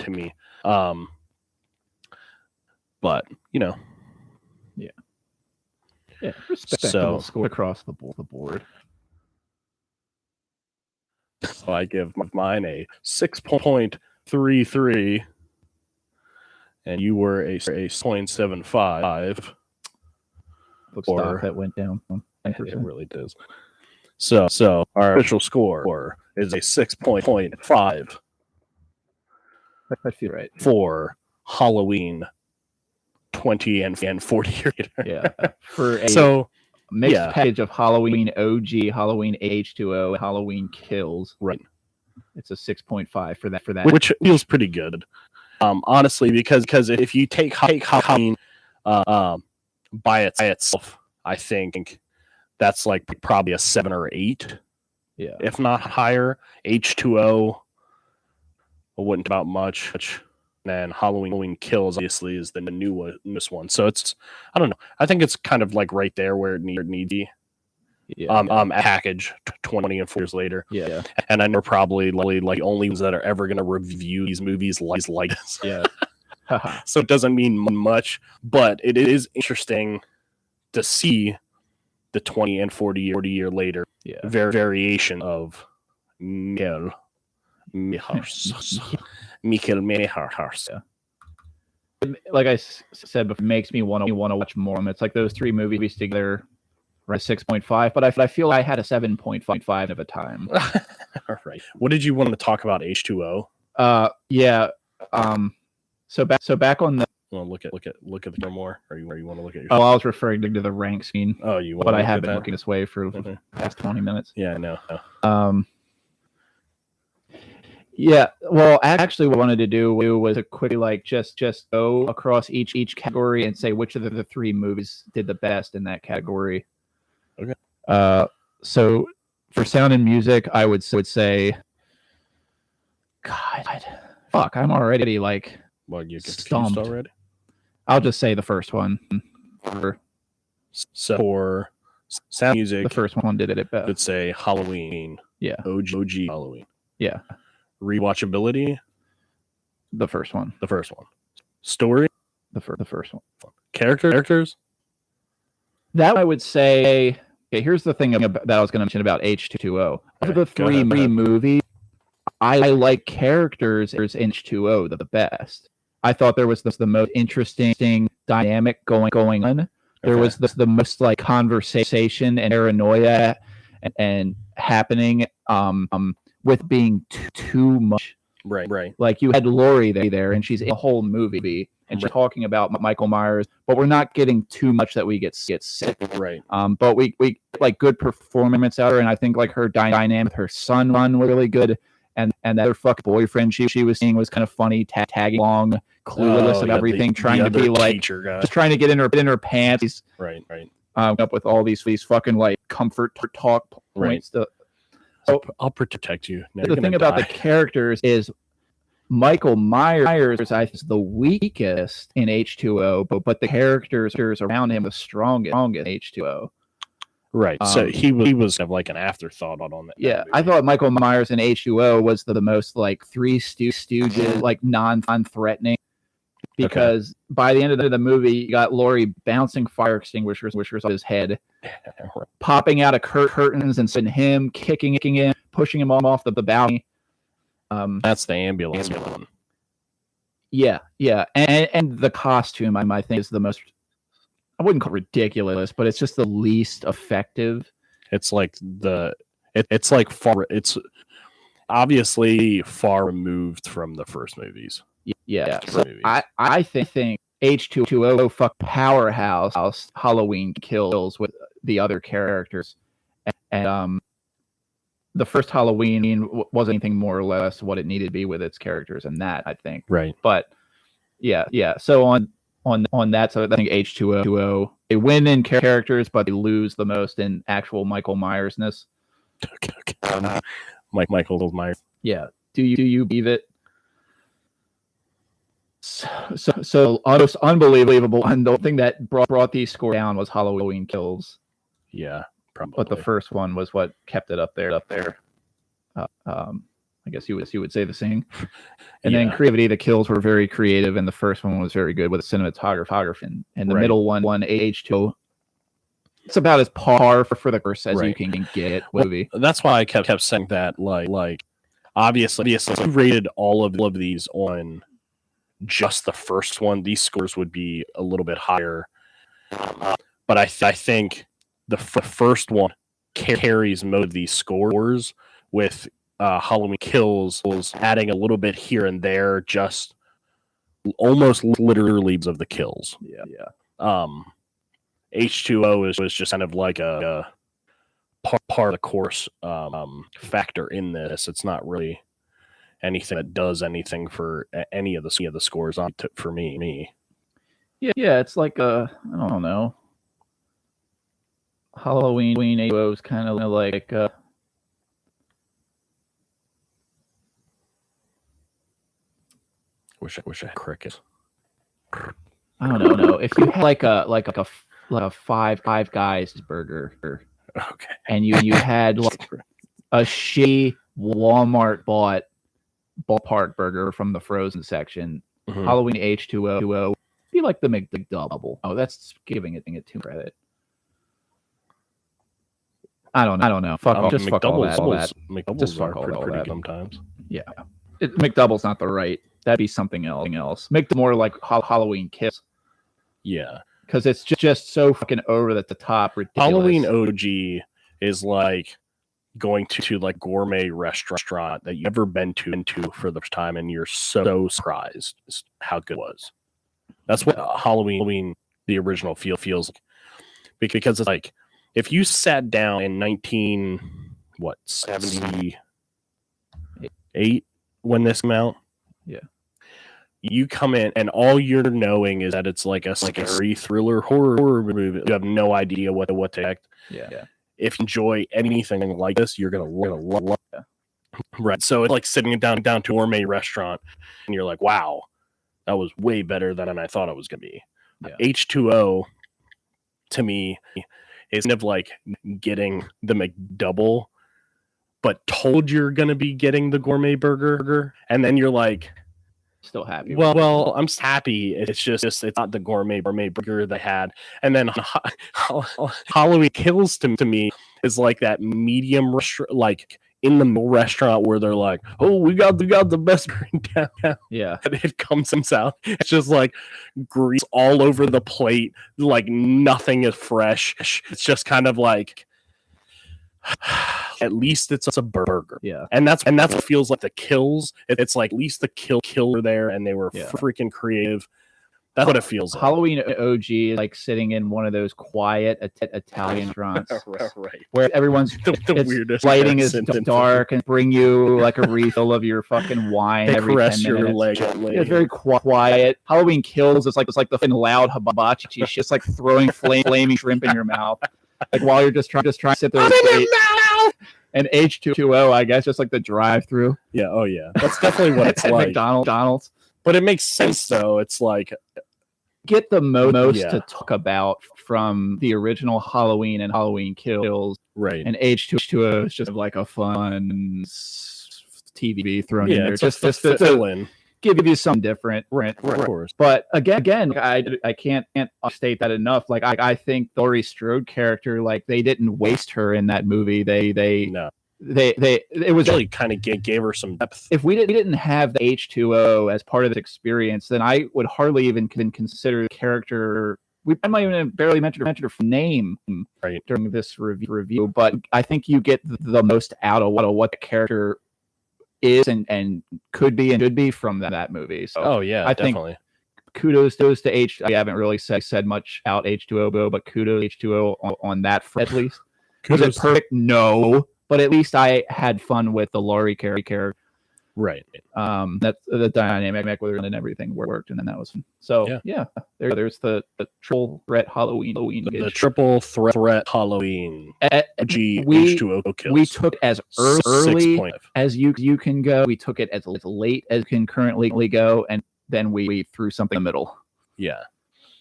But you know, yeah, respectable score across the board. So I give mine a 6.33, and you were a 0.75. Looks like that went down. It really does. So our official score is a 6.5. I feel right for Halloween 20 and 40 years later. Yeah. For a mixed package of Halloween OG, Halloween H20, and Halloween Kills. Right. It's a 6.5 for that. Which feels pretty good. Honestly, because if you take Halloween by itself, I think that's like probably a 7 or 8. Yeah. If not higher. H20 wouldn't about much. And Halloween Kills obviously is the newest one. So it's, I don't know. I think it's kind of like right there where it needs to be. Yeah. Package 20 and 4 years later. Yeah. And I know probably like only ones that are ever going to review these movies like this. Yeah. So it doesn't mean much, but it is interesting to see the 20 and 40 year later variation of Michael Myers. Like I said before, it makes me want to watch more of them. It's like those 3 movies together, right? 6.5, but I feel I had a 7.5 of a time. All right. What did you want to talk about H20? Yeah. So back on the. Well, look at the more, or you want to look at your. Oh, I was referring to the rank scene. Oh, you. But I have been looking this way for the past 20 minutes. Yeah, I know. Yeah, well, actually, what I wanted to do was a quick, like, just go across each category and say which of the 3 movies did the best in that category. Okay. So for sound and music, I would say, God, fuck, I'm already like you're stumped already. I'll just say the first one. So for sound music, the first one did it best. I'd say Halloween. Yeah. OG Halloween. Yeah. Rewatchability, the first one. Story, the first one. Characters, that I would say. Okay, here's the thing that I was going to mention about H20. Of the 3 movies, I like characters in H20 the best. I thought there was the most interesting dynamic going on. There was the most like conversation and paranoia and happening with being too much. Right. Like you had Laurie there, and she's in the whole movie, and she's talking about Michael Myers, but we're not getting too much that we get sick. Right. But we like good performance out of her, and I think like her dynamic with her son was really good, and that other fuck boyfriend she was seeing was kind of funny, tagging along, clueless of everything, trying to be like just trying to get in her pants. Right. Up with all these fucking like comfort talk points. Right. So I'll protect you. No, the thing about the characters is Michael Myers, I think, is the weakest in H20, but the characters around him the strongest in H20. Right. So he was kind of like an afterthought on that. Yeah, I thought Michael Myers in H2O was the most like Three Stooges, like non-threatening. Because by the end of the movie, you got Laurie bouncing fire extinguishers off his head, popping out of curtains and sending him, kicking him, pushing him off the balcony. That's the ambulance one. Yeah, and the costume, I think, is the most. I wouldn't call it ridiculous, but it's just the least effective. It's like it's obviously far removed from the first movies. Yeah, so I think H2O fuck powerhouse Halloween Kills with the other characters, and the first Halloween wasn't anything more or less what it needed to be with its characters, and that I think. Right. But yeah. So on that, so I think H2O they win in characters, but they lose the most in actual Michael Myersness. Okay. Michael Myers. Yeah. Do you believe it? So almost unbelievable. And the thing that brought these scores down was Halloween Kills. Yeah, probably. But the first one was what kept it up there. I guess you would say the same. And then creativity, the kills were very creative, and the first one was very good with cinematography. And the middle one, H2O, it's about as par for the first as you can get movie. That's why I kept saying that. Like obviously, if you rated all of these on just the first one, these scores would be a little bit higher. But I think the first one carries most of these scores, with Halloween Kills adding a little bit here and there, just almost literally of the kills. Yeah. H2O was just kind of like a part of the course factor in this. It's not really anything that does anything for any of the scores on for me. Yeah, it's like I don't know. Halloween H2O is kind of like Wish I had crickets. I don't know. If you had like a five guys burger, Okay, and you had like a shitty Walmart bought ballpark burger from the frozen section, Halloween H2O be like the McDouble. Oh, that's giving it too credit. I don't know. Fuck all that. McDoubles Just fuck are all pretty that. sometimes. Yeah, McDouble's not the right. That'd be something else. Make the more like Halloween Kills. Yeah, because it's just so fucking over the top ridiculous. Halloween OG is like going to like gourmet restaurant that you've never been to for the first time, and you're so surprised how good it was. That's what Halloween the original feels like, because it's like if you sat down in 1978 when this came out. Yeah. You come in and all you're knowing is that it's like a scary thriller horror movie. You have no idea what to expect. Yeah. If you enjoy anything like this, you're gonna love it. Right. So it's like sitting down to a gourmet restaurant and you're like, wow, that was way better than I thought it was gonna be. Yeah. H2O to me is kind of like getting the McDouble, but told you're gonna be getting the gourmet burger, and then you're like, still happy. Well, I'm happy. It's just it's not the gourmet burger they had. And then Halloween Kills to me is like that medium restaurant, like in the restaurant where they're like, oh, we got the best drink down. Yeah. And it comes out. It's just like grease all over the plate. Like nothing is fresh. It's just kind of like, at least it's a burger. Yeah. And that's what feels like the kills. It's like at least the kill were there and they were freaking creative. That's what it feels like. Halloween OG is like sitting in one of those quiet Italian restaurants right. where everyone's the weirdest lighting is dark and bring you like a refill of your fucking wine they every caress 10 minutes. Your leg. Yeah, it's very quiet. Halloween Kills is like the fucking loud hibachi shit. It's like throwing flaming shrimp in your mouth. Like while you're just trying to sit there. And H2O, I guess, just like the drive-through. Yeah, oh yeah, that's definitely what it's at like. McDonald's. But it makes sense though. It's like get the most Yeah. to talk about from the original Halloween and Halloween Kills, Right. and H2O is just like a fun TV thrown in there, it's just to to fill in. give you something different. Right, of course. But again, I can't state that enough. Like I think the Laurie Strode character, like they didn't waste her in that movie. No. It was really kind of gave her some depth. If we didn't have the H2O as part of this experience, then I would hardly even consider the character. I might even barely mention her name right during this review. But I think you get the most out of what the character is and could be and should be from that movie. So oh yeah, I definitely. think kudos to H. I haven't really said much out H2O, but kudos to H2O on that at least. Was it perfect? No. But at least I had fun with the Laurie character. Right. That's the dynamic with her and everything worked, and then that was fun. So yeah, there's the triple threat Halloween. The triple threat Halloween. H2O Kills. We took as early as you can go. We took it as late as can currently go, and then we threw something in the middle. Yeah.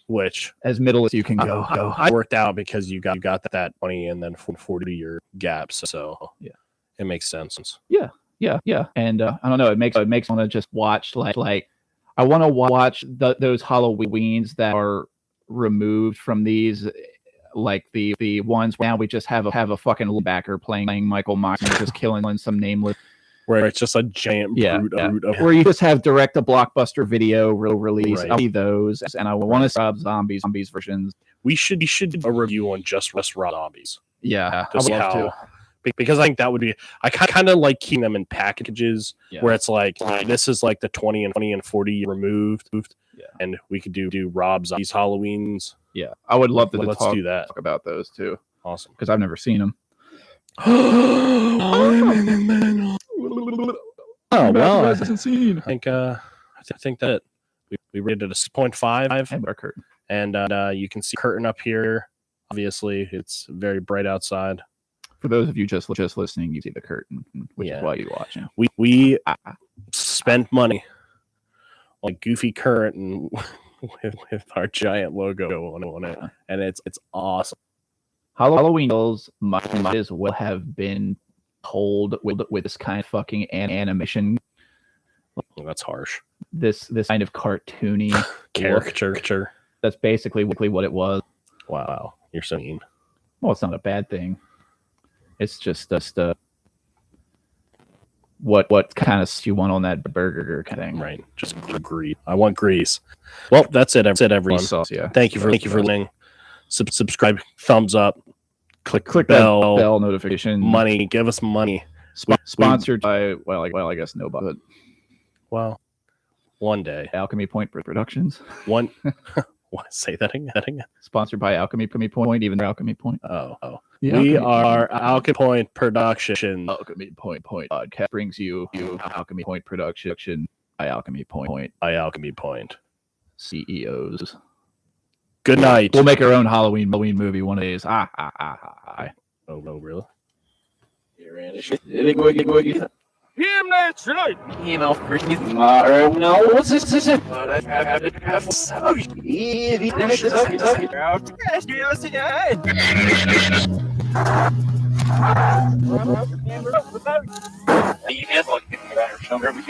Which as middle as you can go. I worked out because you got that 20 and then 40-year gaps. So yeah, it makes sense. Yeah. And I don't know. It makes me want to just watch like I want to watch those Halloweens that are removed from these, like the ones where now we just have a fucking linebacker playing Michael Myers and just killing some nameless. Where it's just a giant brute of where you just have direct to blockbuster video release. Right. I'll see those, and I want to see Rob zombies versions. We should do a review on just Rob Zombies. Yeah, I would love to. Because I think that would be. I kind of like keeping them in packages where it's like this is like the 20 and 40 removed, and we could do Rob Zombies Halloweens. Yeah, I would love to let's do that. Talk about those too. Awesome, because I've never seen them. Oh well, I think that we rated a 6.5 and our curtain, and you can see curtain up here. Obviously, it's very bright outside. For those of you just listening, you see the curtain, which is why you watch. We spent money on a goofy curtain with our giant logo on it, and it's awesome. Halloween Kills might as well have been told with this kind of fucking animation. Well, that's harsh. This kind of cartoony caricature. That's basically what it was. Wow, you're so mean. Well, it's not a bad thing. It's just what kind of you want on that burger kind of thing. Right. Just grease. I want grease. Well, that's it. That's it, everyone. Sauce, yeah. Thank you for listening. Subscribe, thumbs up, click bell notification. Money. Give us money. Sponsored by I guess nobody. Well, one day. Alchemy Point Productions. What? Say that again. Sponsored by Alchemy Point, even Alchemy Point. Oh. Yeah, we are Alchemy Point Production. Alchemy Point podcast brings you Alchemy Point Production by Alchemy Point. By Alchemy Point. CEOs. Good night. We'll make our own Halloween movie one of these. Oh, really? Him next tonight. No, what's this? You can't look at me,